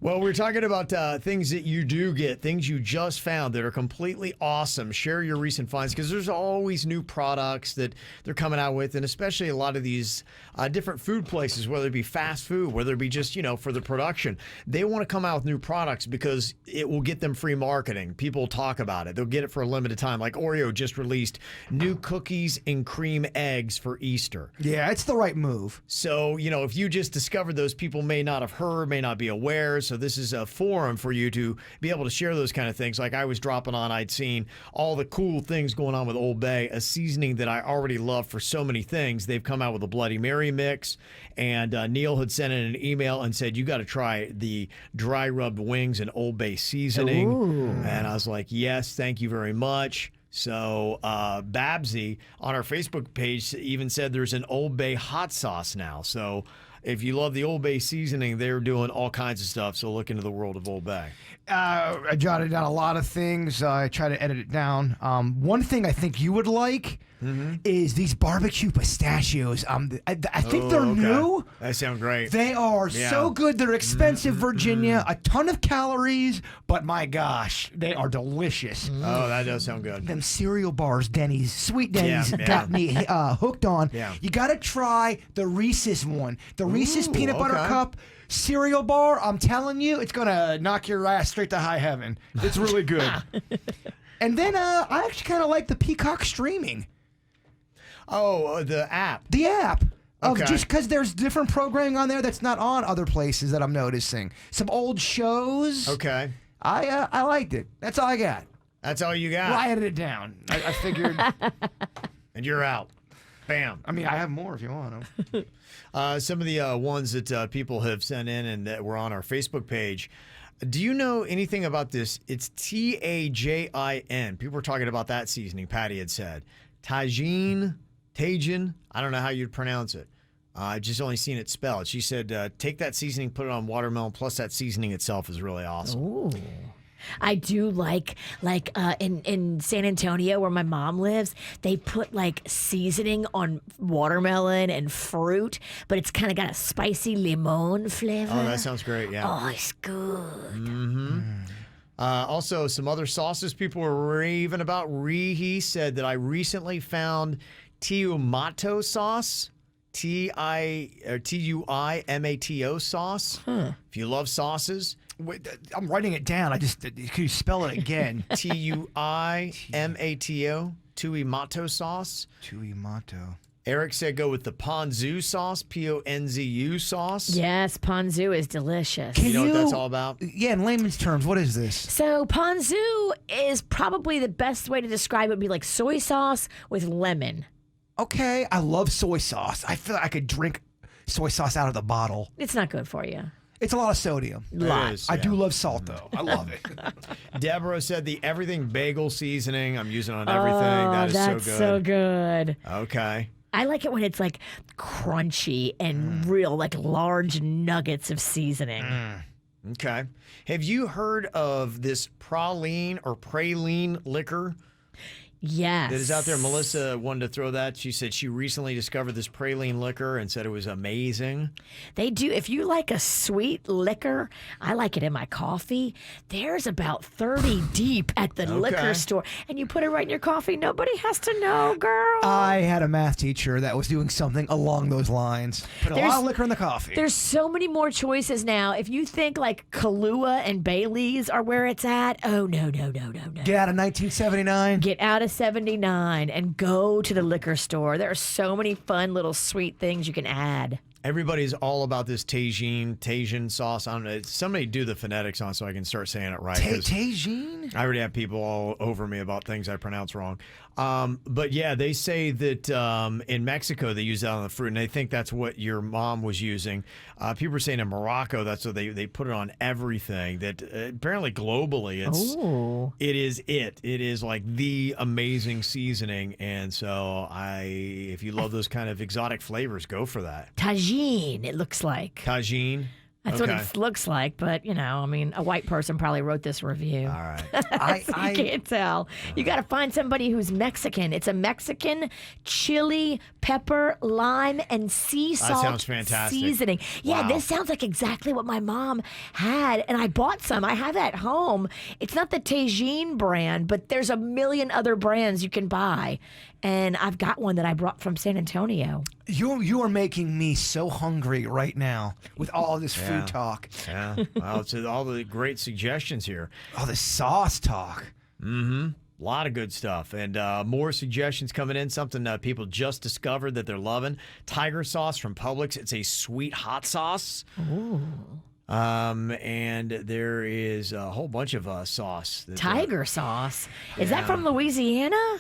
Well, we're talking about things that you do get, things you just found that are completely awesome. Share your recent finds because there's always new products that they're coming out with, and especially a lot of these different food places, whether it be fast food, whether it be just, for the production. They want to come out with new products because it will get them free marketing. People will talk about it. They'll get it for a limited time. Like Oreo just released new cookies and cream eggs for Easter. Yeah, it's the right move. So, if you just discovered those, people may not have heard, may not be aware. So this is a forum for you to be able to share those kind of things. Like I was dropping on, I'd seen all the cool things going on with Old Bay, a seasoning that I already love for so many things. They've come out with a Bloody Mary mix, and Neil had sent in an email and said, you got to try the dry rubbed wings and Old Bay seasoning. Ooh. And I was like, yes, thank you very much. So Babsy on our Facebook page even said there's an Old Bay hot sauce now. So if you love the Old Bay seasoning, they're doing all kinds of stuff. So look into the world of Old Bay. I jotted down a lot of things. I try to edit it down. One thing I think you would like is these barbecue pistachios. I think they're new. They sound great. They are so good. They're expensive, Virginia. A ton of calories, but my gosh, they are delicious. Oh, that does sound good. Them cereal bars, Denny's, Sweet Denny's, got me hooked on. Yeah. You got to try the Reese's one. The Reese's peanut butter cup cereal bar. I'm telling you, it's going to knock your ass straight to high heaven. It's really good. And then I actually kind of like the Peacock streaming. Oh, the app. The app. Just because there's different programming on there that's not on other places that I'm noticing. Some old shows. Okay. I liked it. That's all I got. That's all you got? Well, I edited it down. I figured. And you're out. Bam. I mean, I have more if you want them. Some of the ones that people have sent in and that were on our Facebook page. Do you know anything about this? It's Tajin. People were talking about that seasoning, Patty had said. Tajin, I don't know how you'd pronounce it. I've just only seen it spelled. She said, take that seasoning, put it on watermelon, plus that seasoning itself is really awesome. Ooh. I do like in San Antonio where my mom lives, they put like seasoning on watermelon and fruit, but it's kind of got a spicy limon flavor. Oh, that sounds great, yeah. Oh, it's good. Also, some other sauces people were raving about. He said that I recently found Tuimato sauce. Tuimato sauce. If you love sauces. Wait, I'm writing it down. Could you spell it again? Tuimato. Tuimato sauce. Tuimato. Eric said go with the ponzu sauce. Ponzu sauce. Yes, ponzu is delicious. You know what that's all about? Yeah, in layman's terms, what is this? So ponzu is probably the best way to describe it would be like soy sauce with lemon. Okay, I love soy sauce. I feel like I could drink soy sauce out of the bottle. It's not good for you. It's a lot of sodium. I do love salt, though. I love it. Deborah said the everything bagel seasoning. I'm using on everything. That is that's so good. So good. Okay. I like it when it's like crunchy and real, like large nuggets of seasoning. Okay. Have you heard of this praline or praline liquor? Yes. That is out there. Melissa wanted to throw that. She said she recently discovered this praline liquor and said it was amazing. They do. If you like a sweet liquor, I like it in my coffee. There's about 30 deep at the liquor store. And you put it right in your coffee. Nobody has to know, girl. I had a math teacher that was doing something along those lines. Put a lot of liquor in the coffee. There's so many more choices now. If you think like Kahlua and Bailey's are where it's at, oh, no. Get out of 1979. Get out of 79 and go to the liquor store. There are so many fun little sweet things you can add. Everybody's all about this Tajin sauce. I don't know. Somebody do the phonetics on so I can start saying it right. Tajin? I already have people all over me about things I pronounce wrong. But yeah, they say that in Mexico they use that on the fruit, and they think that's what your mom was using. People are saying in Morocco that's what they put it on everything. That apparently globally it is it. It is like the amazing seasoning, and so if you love those kind of exotic flavors, go for that. Tajin, it looks like. Tajin. That's what it looks like, but a white person probably wrote this review. All right. You can't tell. You got to find somebody who's Mexican. It's a Mexican chili, pepper, lime, and sea salt sounds fantastic. seasoning. Yeah, Wow. this sounds like exactly what my mom had, and I bought some. I have at home. It's not the Tajin brand, but there's a million other brands you can buy, and I've got one that I brought from San Antonio. You are making me so hungry right now with all this food talk. Yeah. Well, it's all the great suggestions here. All this sauce talk. Mm-hmm. A lot of good stuff. And more suggestions coming in. Something people just discovered that they're loving. Tiger sauce from Publix. It's a sweet hot sauce. Ooh. And there is a whole bunch of sauce. Tiger sauce. Is that from Louisiana?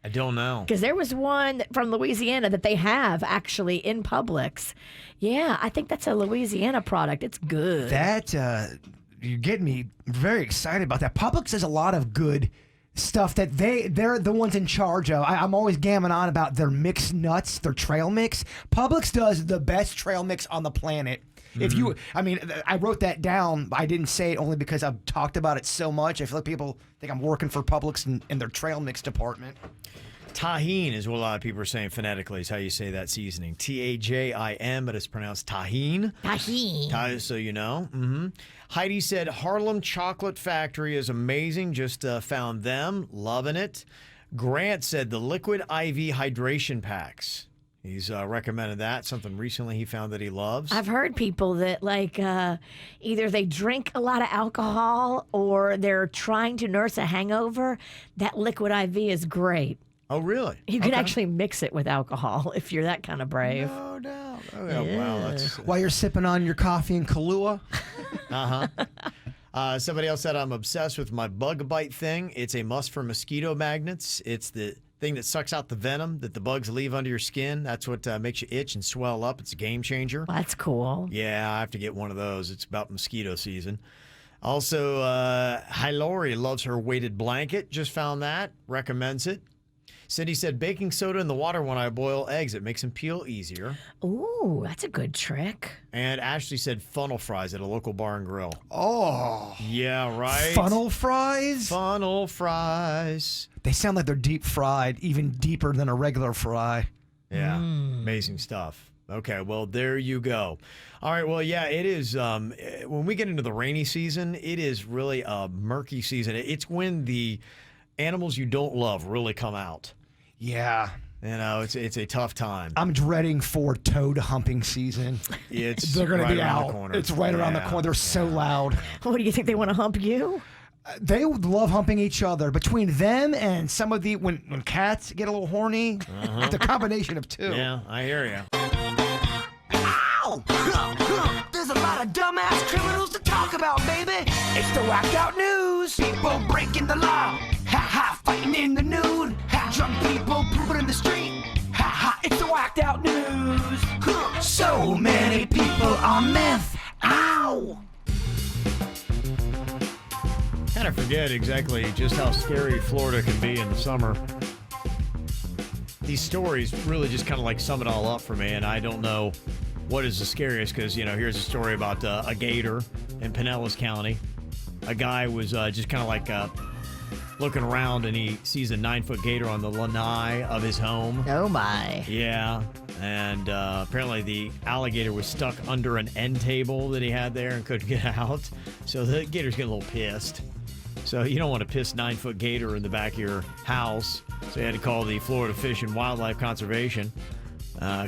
I don't know. Because there was one from Louisiana that they have actually in Publix. Yeah, I think that's a Louisiana product. It's good. That, you're getting me very excited about that. Publix has a lot of good stuff that they're the ones in charge of. I'm always gamming on about their mixed nuts, their trail mix. Publix does the best trail mix on the planet. I wrote that down. I didn't say it only because I've talked about it so much. I feel like people think I'm working for Publix in their trail mix department. Tajin is what a lot of people are saying phonetically is how you say that seasoning. Tajin, but it's pronounced tahine. Tahine. So you know. Mm-hmm. Heidi said Harlem Chocolate Factory is amazing. Just found them. Loving it. Grant said the liquid IV hydration packs. He's recommended that. Something recently he found that he loves. I've heard people that either they drink a lot of alcohol or they're trying to nurse a hangover. That liquid IV is great. Oh, really? You can actually mix it with alcohol if you're that kind of brave. No doubt. Oh, yeah. Wow, While you're sipping on your coffee and Kahlua. Somebody else said I'm obsessed with my bug bite thing. It's a must for mosquito magnets. It's the thing that sucks out the venom that the bugs leave under your skin. That's what makes you itch and swell up. It's a game changer. That's cool. Yeah, I have to get one of those. It's about mosquito season. Also, Hilary loves her weighted blanket. Just found that. Recommends it. Cindy said baking soda in the water when I boil eggs. It makes them peel easier. Ooh, that's a good trick. And Ashley said funnel fries at a local bar and grill. Oh. Yeah, right. Funnel fries? Funnel fries. They sound like they're deep fried, even deeper than a regular fry. Yeah, amazing stuff. Okay, well, there you go. All right, well, yeah, it is. When we get into the rainy season, it is really a murky season. It's when the animals you don't love really come out. Yeah. You know, it's a tough time. I'm dreading for toad humping season. They're going to right be around out. the corner. It's right around the corner. They're so loud. What do you think? They want to hump you? They love humping each other. Between them and some of the when cats get a little horny, it's a combination of two. Yeah, I hear you. Ow! There's a lot of dumbass criminals to talk about, baby. It's the whacked out news. People breaking the law. Ha ha, fighting in the nude. Ha, drunk people pooping in the street. Ha ha, it's the whacked out news. So many people on meth. Ow! Kind of forget exactly just how scary Florida can be in the summer. These stories really just kind of like sum it all up for me, and I don't know what is the scariest because, you know, here's a story about a gator in Pinellas County. A guy was just kind of like looking around, and he sees a 9-foot gator on the lanai of his home. Oh, my. Yeah, and apparently the alligator was stuck under an end table that he had there and couldn't get out. So the gator's getting a little pissed. So you don't want to piss 9-foot gator in the back of your house. So you had to call the Florida Fish and Wildlife Conservation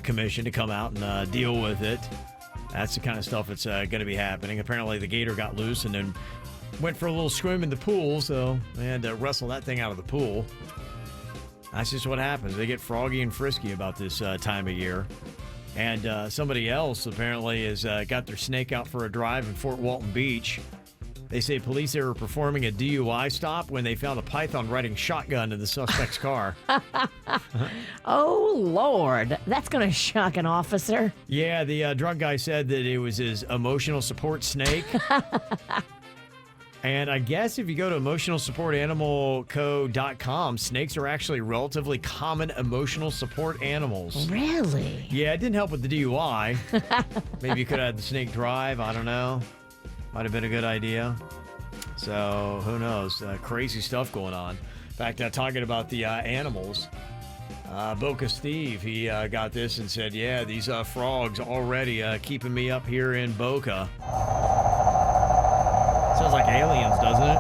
Commission to come out and deal with it. That's the kind of stuff that's going to be happening. Apparently the gator got loose and then went for a little swim in the pool. So they had to wrestle that thing out of the pool. That's just what happens. They get froggy and frisky about this time of year. And somebody else apparently has got their snake out for a drive in Fort Walton Beach. They say police there were performing a DUI stop when they found a python riding shotgun in the suspect's car. Oh, Lord. That's going to shock an officer. Yeah, the drunk guy said that it was his emotional support snake. And I guess if you go to emotionalsupportanimalco.com, snakes are actually relatively common emotional support animals. Really? Yeah, it didn't help with the DUI. Maybe you could have had the snake drive. I don't know. Might have been a good idea. So, who knows? Crazy stuff going on. In fact, talking about the animals, Boca Steve, he got this and said, yeah, these frogs already keeping me up here in Boca. Sounds like aliens, doesn't it?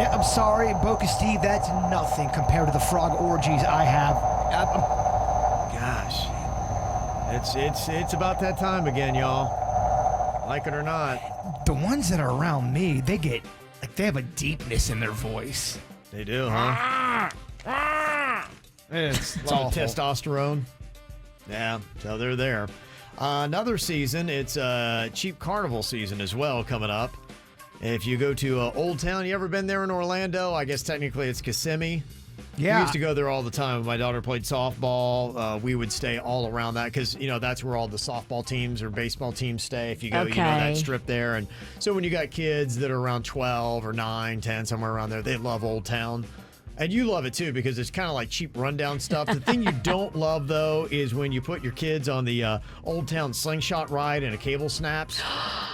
I'm sorry, Boca Steve, that's nothing compared to the frog orgies I have. Gosh. It's about that time again, y'all. Like it or not. The ones that are around me, they have a deepness in their voice. They do, huh? It's all awful. testosterone. Yeah, so they're there. Another season, it's cheap carnival season as well coming up. If you go to Old Town, you ever been there in Orlando? I guess technically it's Kissimmee. Yeah. We used to go there all the time. When my daughter played softball, we would stay all around that because, you know, that's where all the softball teams or baseball teams stay. If you go, you know, that strip there. And so when you got kids that are around 12 or 9, 10, somewhere around there, they love Old Town. And you love it, too, because it's kind of like cheap rundown stuff. The thing you don't love, though, is when you put your kids on the Old Town slingshot ride and a cable snaps.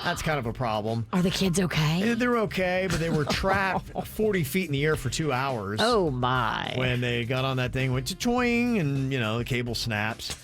That's kind of a problem. Are the kids okay? They're okay, but they were trapped 40 feet in the air for 2 hours. Oh, my. When they got on that thing, went to-choing, and, you know, the cable snaps.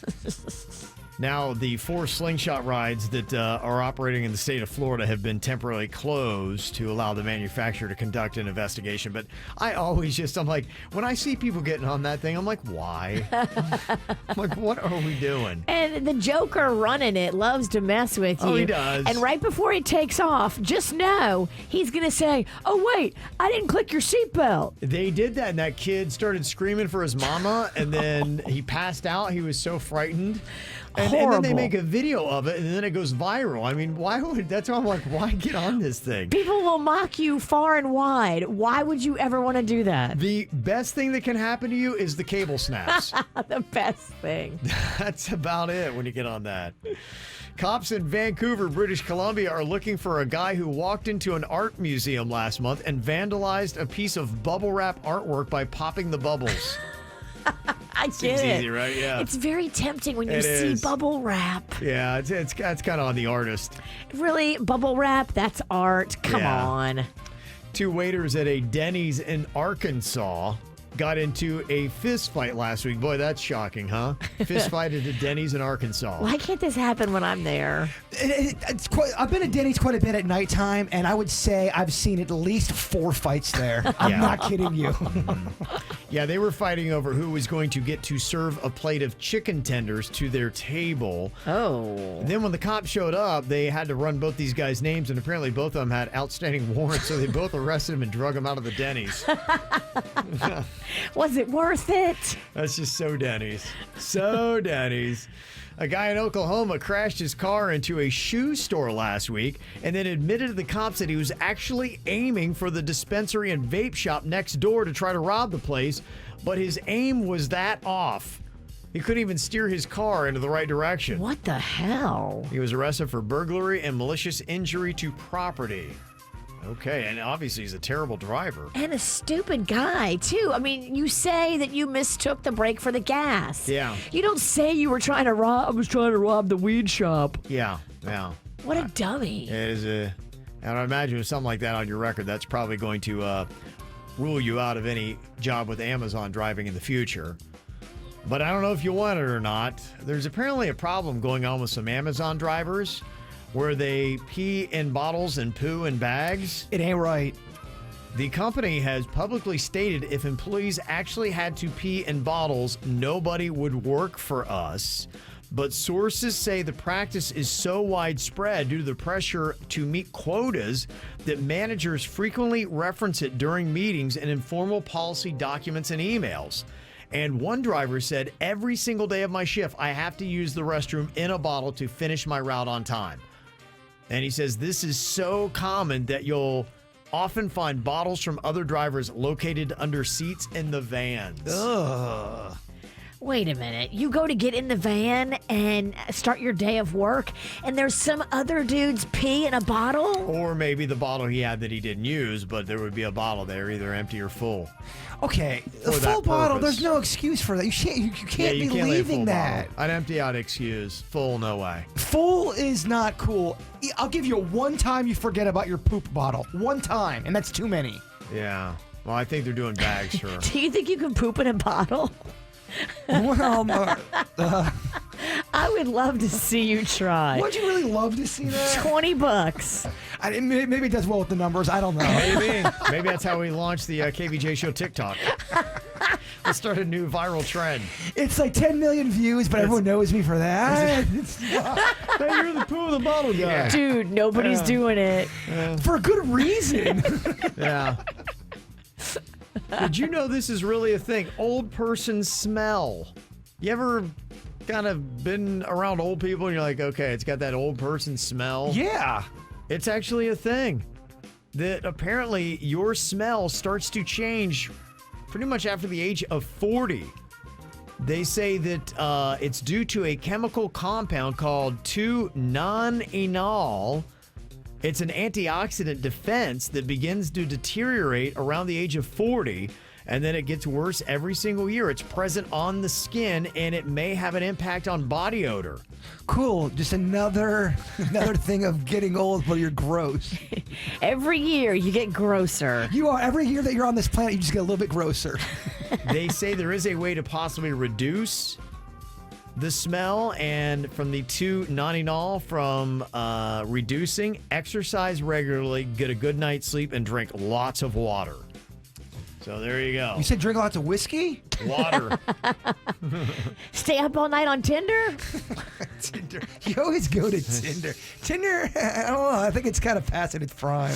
Now, the 4 slingshot rides that are operating in the state of Florida have been temporarily closed to allow the manufacturer to conduct an investigation. But I always I'm like, when I see people getting on that thing, I'm like, why? I'm like, what are we doing? And the Joker running it loves to mess with you. Oh, he does. And right before he takes off, just know he's going to say, oh, wait, I didn't click your seatbelt. They did that, and that kid started screaming for his mama, and then he passed out. He was so frightened. And then they make a video of it, and then it goes viral. I mean, that's why I'm like, why get on this thing? People will mock you far and wide. Why would you ever want to do that? The best thing that can happen to you is the cable snaps. The best thing. That's about it when you get on that. Cops in Vancouver, British Columbia are looking for a guy who walked into an art museum last month and vandalized a piece of bubble wrap artwork by popping the bubbles. I Seems get it. easy, right? Yeah. It's very tempting when you It see is. bubble wrap. Yeah, it's kind of on the artist. Really, bubble wrap? That's art. Come Yeah. on. 2 waiters at a Denny's in Arkansas got into a fist fight last week. Boy, that's shocking, huh? Fist fight at a Denny's in Arkansas. Why can't this happen when I'm there? I've been at Denny's quite a bit at nighttime, and I would say I've seen at least 4 fights there. I'm not kidding you. Yeah, they were fighting over who was going to get to serve a plate of chicken tenders to their table. Oh. Then when the cops showed up, they had to run both these guys' names, and apparently both of them had outstanding warrants, so they both arrested them and drug them out of the Denny's. Was it worth it? That's just so Denny's. So Denny's. A guy in Oklahoma crashed his car into a shoe store last week and then admitted to the cops that he was actually aiming for the dispensary and vape shop next door to try to rob the place, but his aim was that off. He couldn't even steer his car into the right direction. What the hell? He was arrested for burglary and malicious injury to property. Okay, and obviously he's a terrible driver. And a stupid guy, too. I mean, you say that you mistook the brake for the gas. Yeah. You don't say you were trying to rob. I was trying to rob the weed shop. Yeah. What a dummy. It is and I imagine with something like that on your record, that's probably going to rule you out of any job with Amazon driving in the future. But I don't know if you want it or not. There's apparently a problem going on with some Amazon drivers where they pee in bottles and poo in bags. It ain't right. The company has publicly stated if employees actually had to pee in bottles, nobody would work for us. But sources say the practice is so widespread due to the pressure to meet quotas that managers frequently reference it during meetings and informal policy documents and emails. And one driver said, every single day of my shift, I have to use the restroom in a bottle to finish my route on time. And he says this is so common that you'll often find bottles from other drivers located under seats in the vans. Ugh. Wait a minute. You go to get in the van and start your day of work, and there's some other dude's pee in a bottle? Or maybe the bottle he had that he didn't use, but there would be a bottle there, either empty or full. Okay, For a that full bottle, purpose. there's no excuse for that. You can't be leave a leaving full that. bottle. An empty out excuse. Full, no way. Full is not cool. I'll give you one time you forget about your poop bottle. One time, and that's too many. Yeah. Well, I think they're doing bags for. Do you think you can poop in a bottle? Well, I would love to see you try. would you really love to see that? $20. Maybe it does well with the numbers. I don't know. Maybe that's how we launched the KVJ Show TikTok. Let's start a new viral trend. It's like 10 million views, but everyone knows me for that. Hey, you're the poo in the bottle guy. Dude, nobody's doing it. For a good reason. Yeah. Did you know this is really a thing? Old person smell. You ever kind of been around old people and you're like, okay, it's got that old person smell? Yeah. It's actually a thing. That apparently your smell starts to change pretty much after the age of 40. They say that it's due to a chemical compound called 2-non-enol. It's an antioxidant defense that begins to deteriorate around the age of 40, and then it gets worse every single year. It's present on the skin, and it may have an impact on body odor. Cool. Just another thing of getting old where you're gross. Every year you get grosser. You are. Every year that you're on this planet, you just get a little bit grosser. They say there is a way to possibly reduce the smell, and from the 2-non-enol from reducing, exercise regularly, get a good night's sleep, and drink lots of water. So there you go. You said drink lots of whiskey? Water. Stay up all night on Tinder? Tinder. You always go to Tinder. Tinder, I don't know. I think it's kind of past its prime.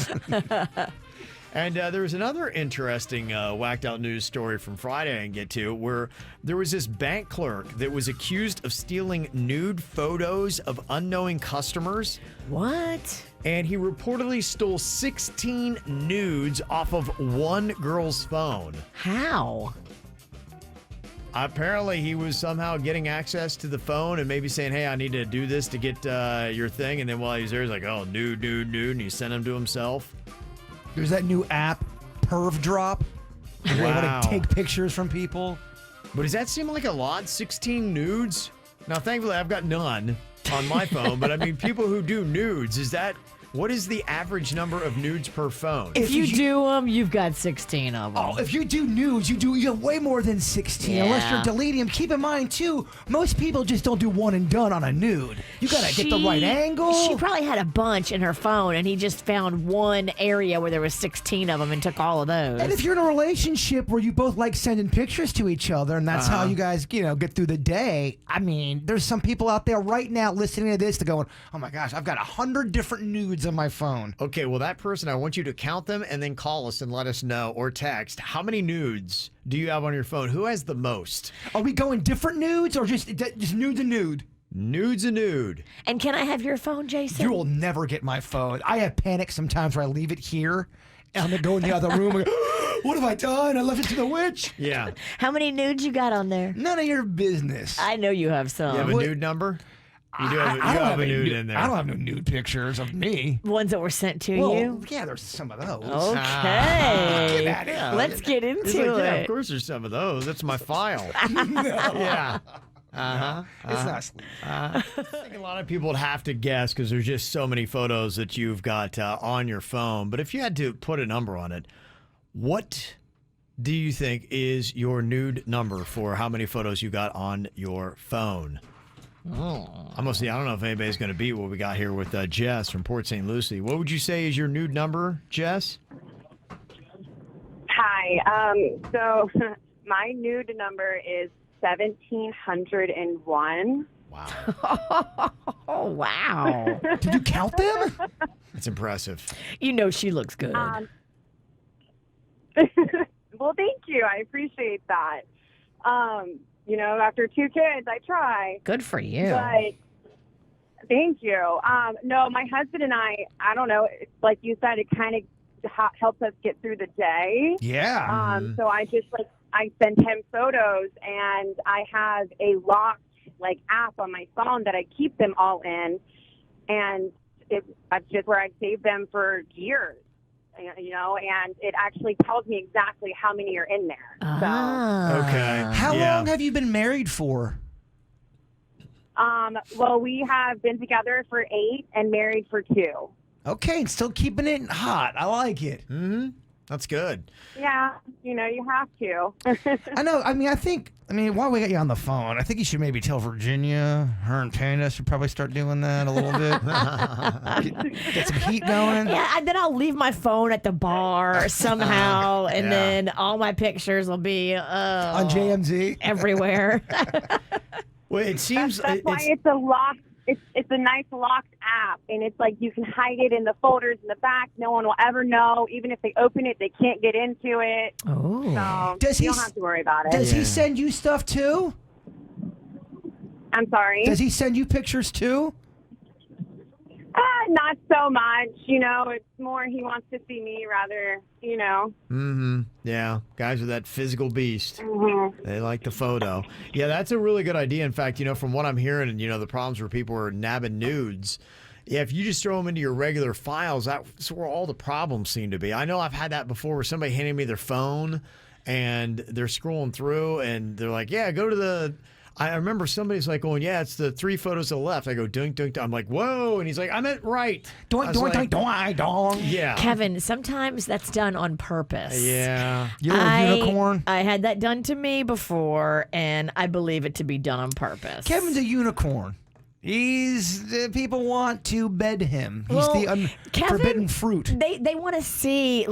And there was another interesting whacked out news story from Friday I can get to, where there was this bank clerk that was accused of stealing nude photos of unknowing customers. What? And he reportedly stole 16 nudes off of one girl's phone. How? Apparently, he was somehow getting access to the phone and maybe saying, hey, I need to do this to get your thing. And then while he's there, he's like, oh, nude. And he sent him to himself. There's that new app, Perv Drop. Where you want to take pictures from people. But does that seem like a lot? 16 nudes? Now, thankfully, I've got none on my phone. But I mean, people who do nudes, what is the average number of nudes per phone? If you do them, you've got 16 of them. Oh, if you do nudes, you have way more than 16. Unless you're deleting them. Keep in mind, too, most people just don't do one and done on a nude. You got to get the right angle. She probably had a bunch in her phone, and he just found one area where there was 16 of them and took all of those. And if you're in a relationship where you both like sending pictures to each other, and that's how you guys, get through the day, I mean, there's some people out there right now listening to this that going, oh my gosh, I've got 100 different nudes on my phone. Okay, well, that person, I want you to count them and then call us and let us know, or text, how many nudes do you have on your phone? Who has the most? Are we going different nudes or just nude to nude? Nudes a nude. And can I have your phone, Jason? You will never get my phone. I have panic sometimes where I leave it here and I'm going to go in the other room and go, what have I done? I left it to the witch. Yeah. How many nudes you got on there? None of your business. I know you have some. You have a nude number? You do have, I don't have a nude in there. I don't have no nude pictures of me. Ones that were sent to Well, you? yeah, there's some of those. Okay. Get out of here. Let's get into He's like, it. yeah, of course there's some of those. That's my file. Yeah. It's not sleep. I think a lot of people would have to guess because there's just so many photos that you've got on your phone. But if you had to put a number on it, what do you think is your nude number for how many photos you got on your phone? I don't know if anybody's going to beat what we got here with Jess from Port St. Lucie. What would you say is your nude number, Jess? Hi. So my nude number is 1,701. Wow. Oh, wow. Did you count them? That's impressive. You know she looks good. Well, thank you. I appreciate that. After 2 kids, I try. Good for you. But thank you. No, my husband and I don't know, like you said, it kind of helps us get through the day. Yeah. So I just I send him photos, and I have a locked app on my phone that I keep them all in, and that's just where I save them for years. And it actually tells me exactly how many are in there. Okay. How long have you been married for? Well, we have been together for 8 and married for 2. Okay, and still keeping it hot. I like it. Mm-hmm. That's good. Yeah, you have to. I know. I mean, while we got you on the phone, I think you should maybe tell Virginia, her and Panda should probably start doing that a little bit. get some heat going. Yeah, and then I'll leave my phone at the bar somehow, and then all my pictures will be on JMZ everywhere. Well, it seems that's why it's a locked. It's a nice locked app, and it's like you can hide it in the folders in the back. No one will ever know. Even if they open it, they can't get into it. Oh, so you don't have to worry about it. Does he send you stuff too? I'm sorry. Does he send you pictures too? Not so much. It's more he wants to see me rather. Mm-hmm. Yeah, guys with that physical beast. Mm-hmm. They like the photo. Yeah, that's a really good idea. In fact, from what I'm hearing, and the problems where people are nabbing nudes. Yeah, if you just throw them into your regular files, that's where all the problems seem to be. I know I've had that before, where somebody handed me their phone, and they're scrolling through, and they're like, "Yeah, go to the." I remember somebody's like going, yeah, it's the 3 photos to the left. I go, dunk, dunk, dunk. I'm like, whoa. And he's like, I meant right. Doink, doink, doink, doink, doink. Yeah. Kevin, sometimes that's done on purpose. Yeah. You're a unicorn. I had that done to me before, and I believe it to be done on purpose. Kevin's a unicorn. People want to bed him. He's the forbidden fruit. They want to see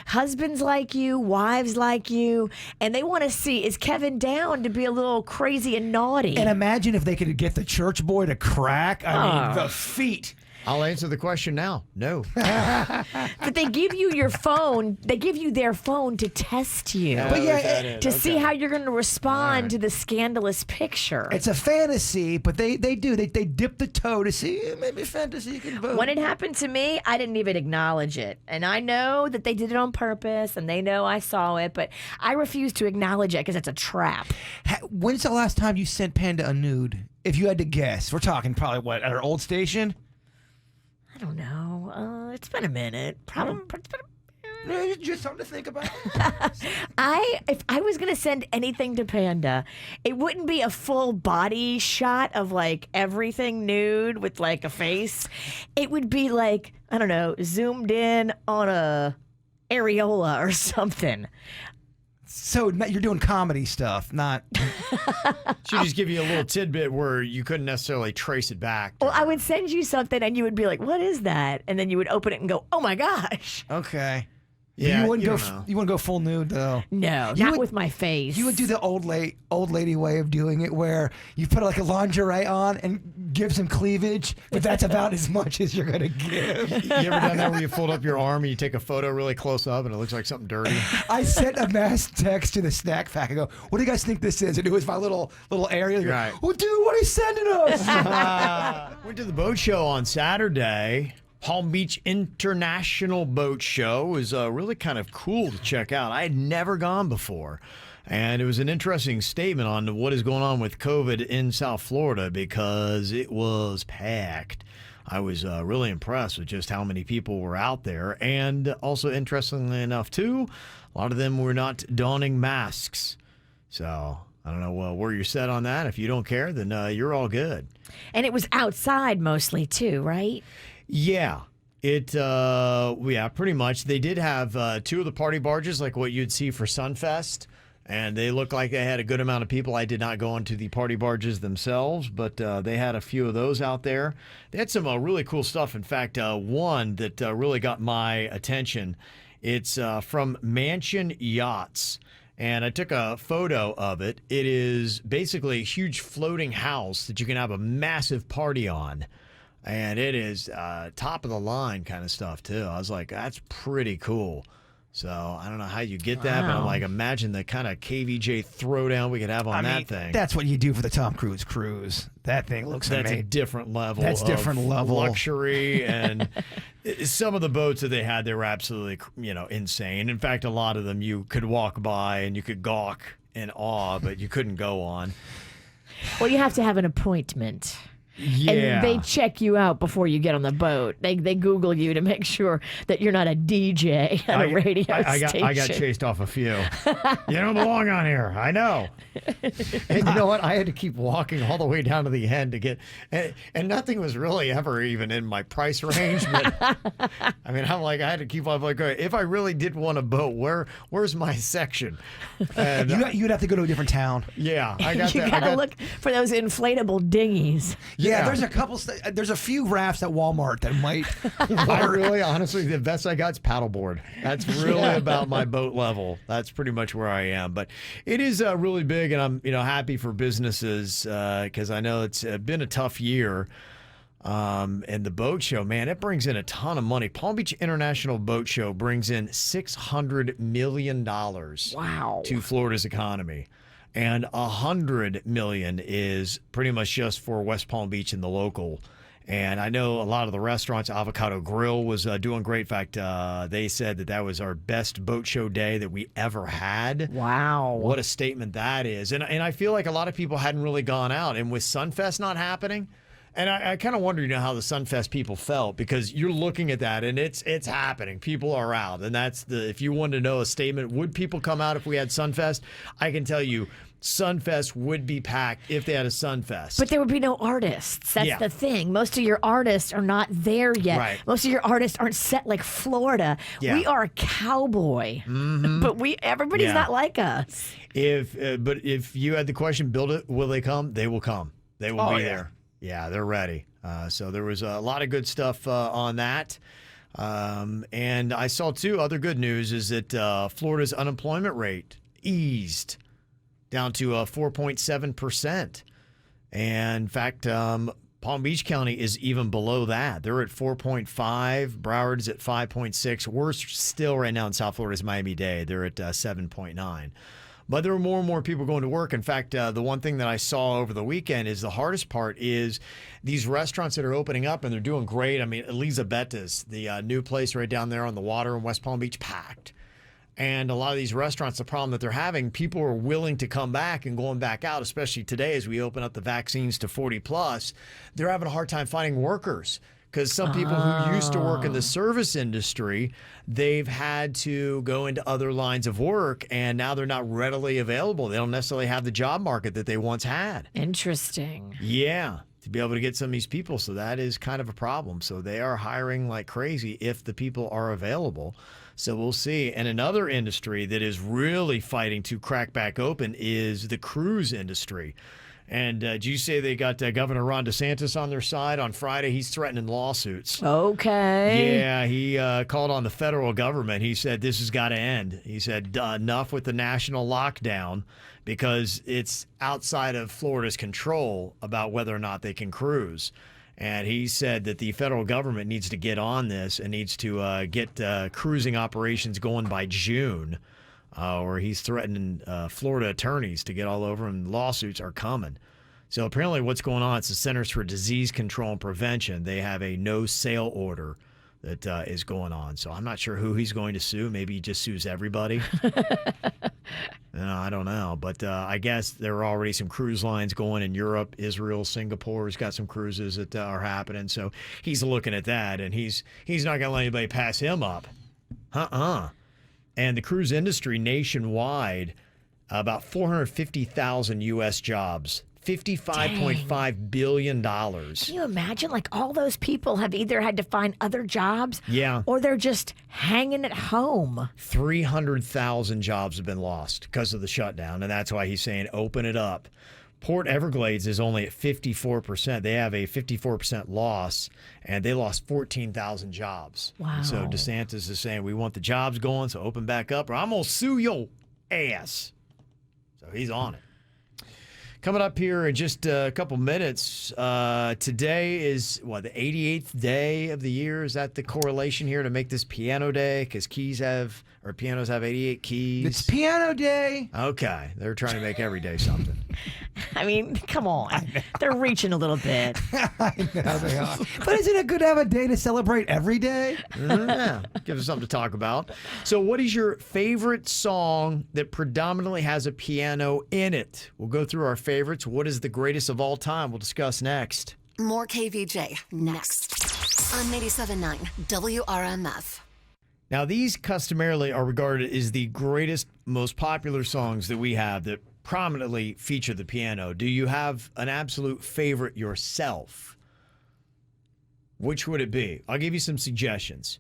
husbands like you, wives like you, and they want to see, is Kevin down to be a little crazy and naughty? And imagine if they could get the church boy to crack. I mean, the feet. I'll answer the question now. No. But they give you your phone. They give you their phone to test you. But yeah, to see how you're going to respond to the scandalous picture. It's a fantasy, but they dip the toe to see maybe fantasy can vote. When it happened to me, I didn't even acknowledge it. And I know that they did it on purpose, and they know I saw it, but I refuse to acknowledge it because it's a trap. When's the last time you sent Panda a nude? If you had to guess. We're talking probably, what, at our old station? I don't know. It's been a minute. Probably. Just something to think about. If I was gonna send anything to Panda, it wouldn't be a full body shot of like everything nude with like a face. It would be like, I don't know, zoomed in on a areola or something. So you're doing comedy stuff, not. Should just give you a little tidbit where you couldn't necessarily trace it back. Well, I would send you something and you would be like, "What is that?" And then you would open it and go, "Oh my gosh!" Okay. Yeah, you wouldn't go full nude though. No, not with my face. You would do the old lady way of doing it, where you put like a lingerie on and give some cleavage, but that's about as much as you're gonna give. You ever done that where you fold up your arm and you take a photo really close up and it looks like something dirty? I sent a mass text to the snack pack. I go, "What do you guys think this is?" And it was my little area. You go, Right. "Well, dude, what are you sending us?" Went to the boat show on Saturday. Palm Beach International Boat Show was really kind of cool to check out. I had never gone before. And it was an interesting statement on what is going on with COVID in South Florida because it was packed. I was really impressed with just how many people were out there. And also, interestingly enough, too, a lot of them were not donning masks. So I don't know where you're set on that. If you don't care, then you're all good. And it was outside mostly, too, right? Yeah. Pretty much. They did have two of the party barges like what you'd see for Sunfest, and they looked like they had a good amount of people. I did not go onto the party barges themselves, but they had a few of those out there. They had some really cool stuff. In fact, one that really got my attention, it's from Mansion Yachts. And I took a photo of it. It is basically a huge floating house that you can have a massive party on. And it is top of the line kind of stuff, too. I was like, that's pretty cool. So I don't know how you get that, but I'm like, imagine the kind of KVJ throwdown we could have on that thing. That's what you do for the Tom Cruise cruise. That thing looks amazing. That's a different level. That's different level. Luxury. And some of the boats that they had, they were absolutely, insane. In fact, a lot of them you could walk by and you could gawk in awe, but you couldn't go on. Well, you have to have an appointment. Yeah. And they check you out before you get on the boat. They Google you to make sure that you're not a DJ at a radio station. I got chased off a few. You don't belong on here. I know. And you know what? I had to keep walking all the way down to the end to get, and nothing was really ever even in my price range. But I mean, I'm like, I had to keep on like, if I really did want a boat, where's my section? And you'd have to go to a different town. Yeah, You gotta look for those inflatable dinghies. Yeah, there's a couple. There's a few rafts at Walmart that might. I really, honestly, the best I got is paddleboard. That's really about my boat level. That's pretty much where I am. But it is really big, and I'm happy for businesses because I know it's been a tough year. And the boat show, man, it brings in a ton of money. Palm Beach International Boat Show brings in $600 million. Wow. To Florida's economy. And $100 million is pretty much just for West Palm Beach and the local. And I know a lot of the restaurants, Avocado Grill was doing great. In fact, they said that was our best boat show day that we ever had. Wow. What a statement that is. And I feel like a lot of people hadn't really gone out. And with Sunfest not happening, and I kind of wonder, how the Sunfest people felt, because you're looking at that and it's happening. People are out. And if you wanted to know a statement, would people come out if we had Sunfest? I can tell you, Sunfest would be packed if they had a Sunfest. But there would be no artists. That's the thing. Most of your artists are not there yet. Right. Most of your artists aren't set like Florida. Yeah. We are a cowboy. Mm-hmm. But everybody's not like us. But if you had the question, build it, will they come? They will come. They will be there. Yeah, they're ready. So there was a lot of good stuff on that. And I saw, too, other good news is that Florida's unemployment rate eased down to 4.7%. And in fact, Palm Beach County is even below that. They're at 4.5. Broward's at 5.6. Worst still right now in South Florida is Miami-Dade. They're at 7.9. But there are more and more people going to work. In fact, the one thing that I saw over the weekend is the hardest part is these restaurants that are opening up, and they're doing great. I mean, Elisabetta's, the new place right down there on the water in West Palm Beach, packed. And a lot of these restaurants, the problem that they're having, people are willing to come back and going back out, especially today as we open up the vaccines to 40 plus. They're having a hard time finding workers because some people who used to work in the service industry, they've had to go into other lines of work, and now they're not readily available. They don't necessarily have the job market that they once had. Interesting. Yeah, to be able to get some of these people. So that is kind of a problem. So they are hiring like crazy if the people are available. So we'll see. And another industry that is really fighting to crack back open is the cruise industry. And did you say they got Governor Ron DeSantis on their side on Friday? He's threatening lawsuits. Okay. Yeah, he called on the federal government. He said this has got to end. He said enough with the national lockdown because it's outside of Florida's control about whether or not they can cruise. And he said that the federal government needs to get on this and needs to get cruising operations going by June, or he's threatening Florida attorneys to get all over him. Lawsuits are coming. So apparently what's going on, it's the Centers for Disease Control and Prevention. They have a no-sale order that is going on. So I'm not sure who he's going to sue. Maybe he just sues everybody. I don't know. But I guess there are already some cruise lines going in Europe. Israel, Singapore's got some cruises that are happening. So he's looking at that, and he's not going to let anybody pass him up. And the cruise industry nationwide, about 450,000 U.S. jobs. $55.5 billion. Can you imagine? Like, all those people have either had to find other jobs, or they're just hanging at home. 300,000 jobs have been lost because of the shutdown, and that's why he's saying open it up. Port Everglades is only at 54%. They have a 54% loss, and they lost 14,000 jobs. Wow. And so DeSantis is saying we want the jobs going, so open back up, or I'm going to sue your ass. So he's on it. Coming up here in just a couple minutes, today is, the 88th day of the year? Is that the correlation here to make this piano day? Because pianos have 88 keys. It's piano day. Okay. They're trying to make every day something. I mean, come on. They're reaching a little bit. I know they are. But isn't it good to have a day to celebrate every day? Yeah. Gives us something to talk about. So what is your favorite song that predominantly has a piano in it? We'll go through our favorites. What is the greatest of all time? We'll discuss next. More KVJ next on 87.9 WRMF. Now, these customarily are regarded as the greatest, most popular songs that we have that prominently feature the piano. Do you have an absolute favorite yourself? Which would it be? I'll give you some suggestions.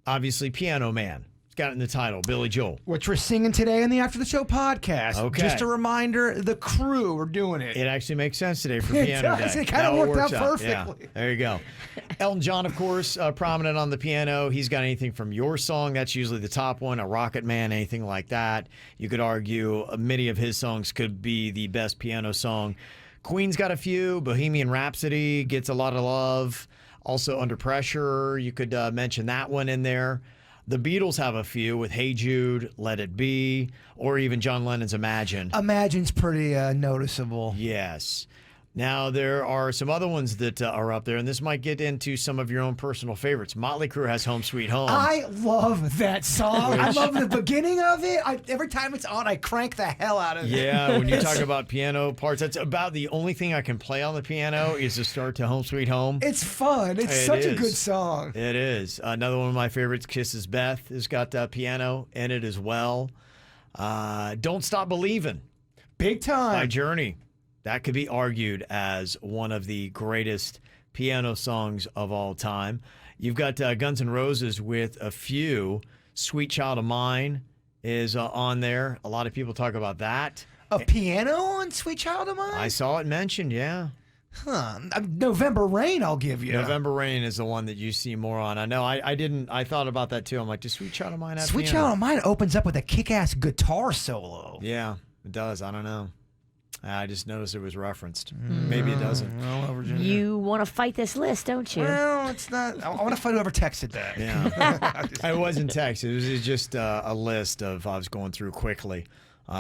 Obviously, Piano Man. It's got it in the title, Billy Joel. Which we're singing today in the After the Show podcast. Okay. Just a reminder, the crew are doing it. It actually makes sense today for It Piano does. Day. It kind of That worked out works perfectly. Yeah, there you go. Elton John, of course, prominent on the piano. He's got anything from Your Song. That's usually the top one. A Rocket Man, anything like that. You could argue many of his songs could be the best piano song. Queen's got a few. Bohemian Rhapsody gets a lot of love. Also, Under Pressure, you could mention that one in there. The Beatles have a few with Hey Jude, Let It Be, or even John Lennon's Imagine. Imagine's pretty noticeable. Yes. Now, there are some other ones that are up there, and this might get into some of your own personal favorites. Motley Crue has Home Sweet Home. I love that song. I love the beginning of it. Every time it's on, I crank the hell out of it. Yeah, when you talk about piano parts, that's about the only thing I can play on the piano is to start to Home Sweet Home. It's fun. It's such a good song. It is. Another one of my favorites, Kisses Beth, has got piano in it as well. Don't Stop Believin'. Big time. By Journey. That could be argued as one of the greatest piano songs of all time. You've got Guns N' Roses with a few. Sweet Child of Mine is on there. A lot of people talk about that. A piano on Sweet Child of Mine? I saw it mentioned, yeah. Huh. November Rain, I'll give you. November Rain is the one that you see more on. I know. I didn't. I thought about that too. I'm like, does Sweet Child of Mine have Sweet piano? Child of Mine opens up with a kick-ass guitar solo. Yeah, it does. I don't know. I just noticed it was referenced. Maybe it doesn't. Well, Virginia. You want to fight this list, don't you? Well, it's not. I want to fight whoever texted that. Yeah. It wasn't text. It was just a list of, I was going through quickly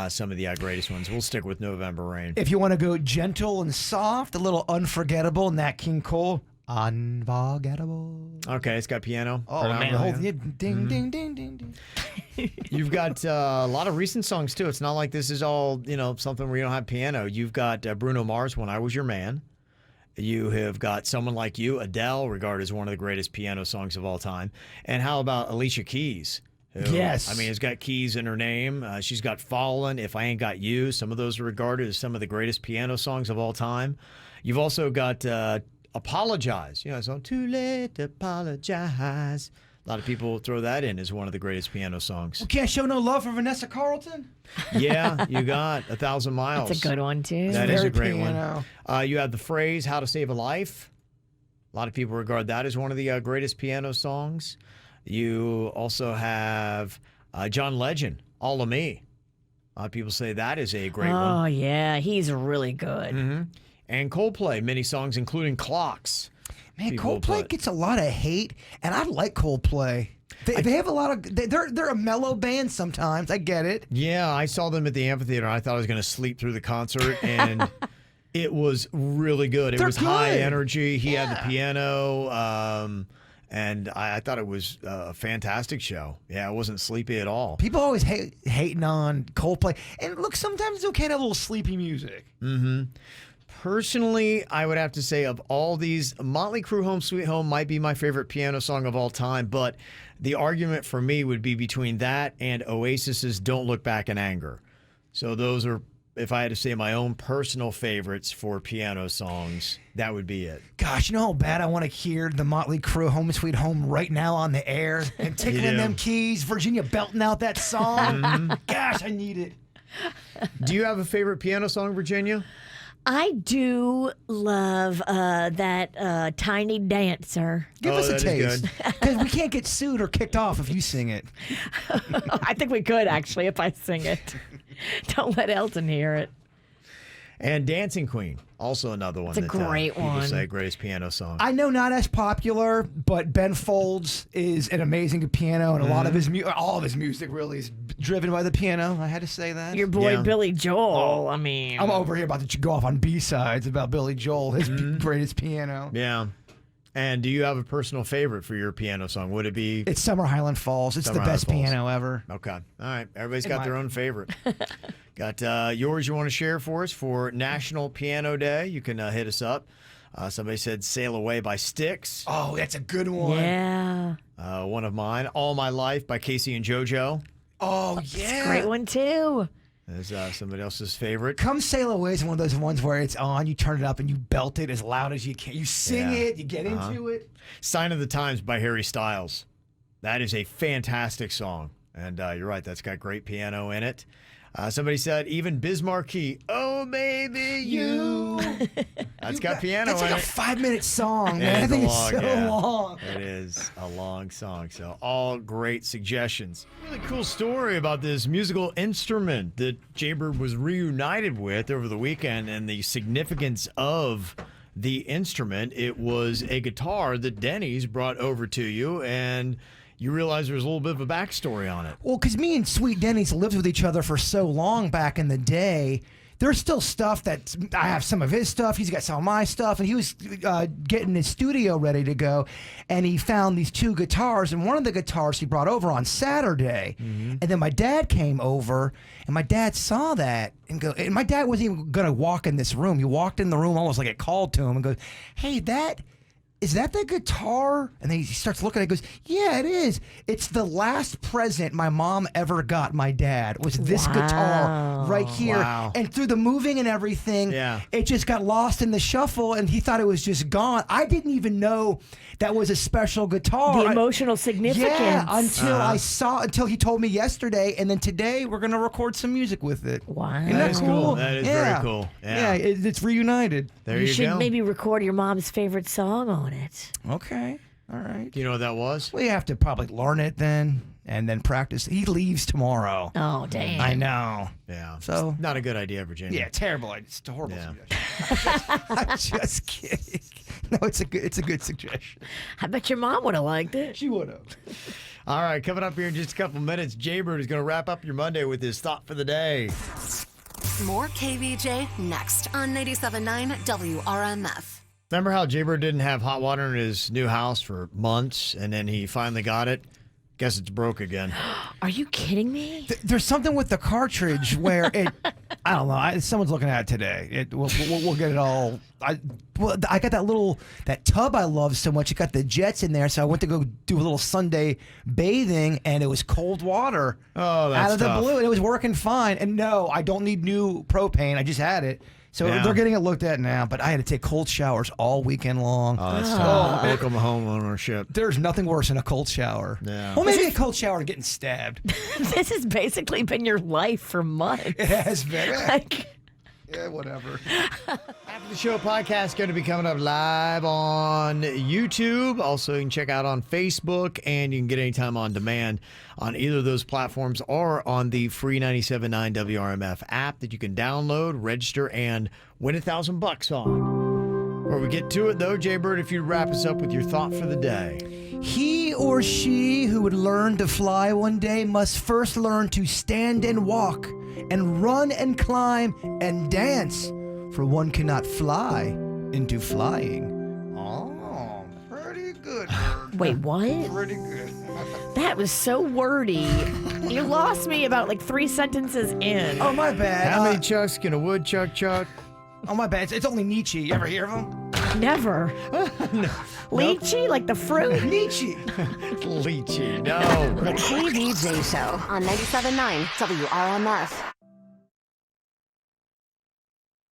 some of the greatest ones. We'll stick with November Rain. If you want to go gentle and soft, a little unforgettable, Nat King Cole. Unforgettable. Okay, it's got piano. Oh, man. Hold it. Ding, ding, ding, ding, ding. You've got a lot of recent songs, too. It's not like this is all, something where you don't have piano. You've got Bruno Mars, When I Was Your Man. You have got Someone Like You, Adele, regarded as one of the greatest piano songs of all time. And how about Alicia Keys? Who, Yes. I mean, has got keys in her name. She's got Fallen, If I Ain't Got You. Some of those are regarded as some of the greatest piano songs of all time. You've also got Apologize. So Too Late to Apologize. A lot of people throw that in as one of the greatest piano songs. We can't show no love for Vanessa Carlton. Yeah, you got 1,000 Miles. That's a good one, too. That is a great piano. one. You have the phrase How to Save a Life. A lot of people regard that as one of the greatest piano songs. You also have John Legend, All of Me. A lot of people say that is a great one. Oh, yeah. He's really good. Mm-hmm. And Coldplay, many songs, including Clocks. Man, People Coldplay gets a lot of hate, and I like Coldplay. They have a lot of. They're a mellow band sometimes. I get it. Yeah, I saw them at the amphitheater. I thought I was going to sleep through the concert, and it was really good. It was high energy. He had the piano, and I thought it was a fantastic show. Yeah, I wasn't sleepy at all. People always hating on Coldplay, and look, sometimes it's okay to have a little sleepy music. Mm-hmm. Personally, I would have to say of all these, Motley Crue Home Sweet Home might be my favorite piano song of all time, but the argument for me would be between that and Oasis's Don't Look Back in Anger. So those are, if I had to say my own personal favorites for piano songs, that would be it. Gosh, you know how bad I want to hear the Motley Crue Home Sweet Home right now on the air and tickling them keys, Virginia belting out that song. Gosh, I need it. Do you have a favorite piano song, Virginia? I do love that Tiny Dancer. Give us a taste. Because we can't get sued or kicked off if you sing it. I think we could, actually, if I sing it. Don't let Elton hear it. And Dancing Queen, also another one. It's a great people one. say greatest piano song. I know not as popular, but Ben Folds is an amazing piano, and a lot of his all of his music really is driven by the piano. I had to say that. Your boy Billy Joel. I mean, I'm over here about to go off on B-sides about Billy Joel, his greatest piano. Yeah. And do you have a personal favorite for your piano song? Would it be? It's Summer Highland Falls. It's Summer the best Highland Falls. piano ever. Okay. All right. Everybody's got their own favorite. Got yours you want to share for us for National Piano Day? You can hit us up. Somebody said Sail Away by Styx. Oh, that's a good one. Yeah. One of mine, All My Life by Casey and JoJo. Oh, yeah. Great one, too. Is somebody else's favorite. Come Sail Away is one of those ones where it's on, you turn it up and you belt it as loud as you can. You sing it, you get into it. Sign of the Times by Harry Styles. That is a fantastic song. And you're right, that's got great piano in it. Somebody said, even Biz Markie, oh, baby, you. That's got piano in it. That's like a 5-minute song, It man. I is think a it's so long. It is a long song. So all great suggestions. Really cool story about this musical instrument that Jaybird was reunited with over the weekend and the significance of the instrument. It was a guitar that Denny's brought over to you, and you realize there's a little bit of a backstory on it. Well, because me and Sweet Denny's lived with each other for so long back in the day, there's still stuff that I have some of his stuff. He's got some of my stuff, and he was getting his studio ready to go, and he found these 2 guitars, and one of the guitars he brought over on Saturday, and then my dad came over, and my dad saw that and my dad wasn't even gonna walk in this room. He walked in the room almost like it called to him and goes, "Hey, is that the guitar?" And then he starts looking at it and goes, "Yeah, it is. It's the last present my mom ever got my dad was this guitar right here." Wow. And through the moving and everything, it just got lost in the shuffle and he thought it was just gone. I didn't even know that was a special guitar. The emotional significance. Yeah, until he told me yesterday, and then today we're going to record some music with it. Wow. Isn't that cool? That is very cool. Yeah, it's reunited. There you you should go. maybe record your mom's favorite song on it. Okay. All right. Do you know what that was? Well, you have to probably learn it then. and then practice. He leaves tomorrow. Oh, dang. I know. Yeah. So not a good idea, Virginia. Yeah, terrible. It's a horrible suggestion. I'm just kidding. No, it's a good suggestion. I bet your mom would have liked it. She would have. All right, coming up here in just a couple minutes, Jaybird is going to wrap up your Monday with his thought for the day. More KVJ next on 97.9 WRMF. Remember how Jaybird didn't have hot water in his new house for months, and then he finally got it? Guess it's broke again. Are you kidding me? There's something with the cartridge where it. I don't know. Someone's looking at it today. We'll get it all. I got that tub I love so much. It got the jets in there, so I went to go do a little Sunday bathing, and it was cold water that's out of the tough. blue, and it was working fine. And no, I don't need new propane. I just had it. So they're getting it looked at now, but I had to take cold showers all weekend long. Oh, that's tough. Welcome home ownership. There's nothing worse than a cold shower. Yeah. Well, maybe a cold shower and getting stabbed. This has basically been your life for months. It has been. Like, yeah, whatever. After the show podcast going to be coming up live on YouTube. Also, you can check out on Facebook, and you can get anytime on demand on either of those platforms or on the free 97.9 WRMF app that you can download, register, and win $1,000 on. Before we get to it, though, Jaybird, if you'd wrap us up with your thought for the day. He or she who would learn to fly one day must first learn to stand and walk and run and climb and dance, for one cannot fly into flying. Oh, pretty good. wait, what? Pretty good. That was so wordy. You lost me about like 3 sentences in. Oh, my bad. How many chucks can a woodchuck chuck? Oh, my bad. It's only Nietzsche. You ever hear of him? Never. No. Lychee, like the fruit? Nietzsche. Lychee, no. The KVJ Show on 97.9 WRMF.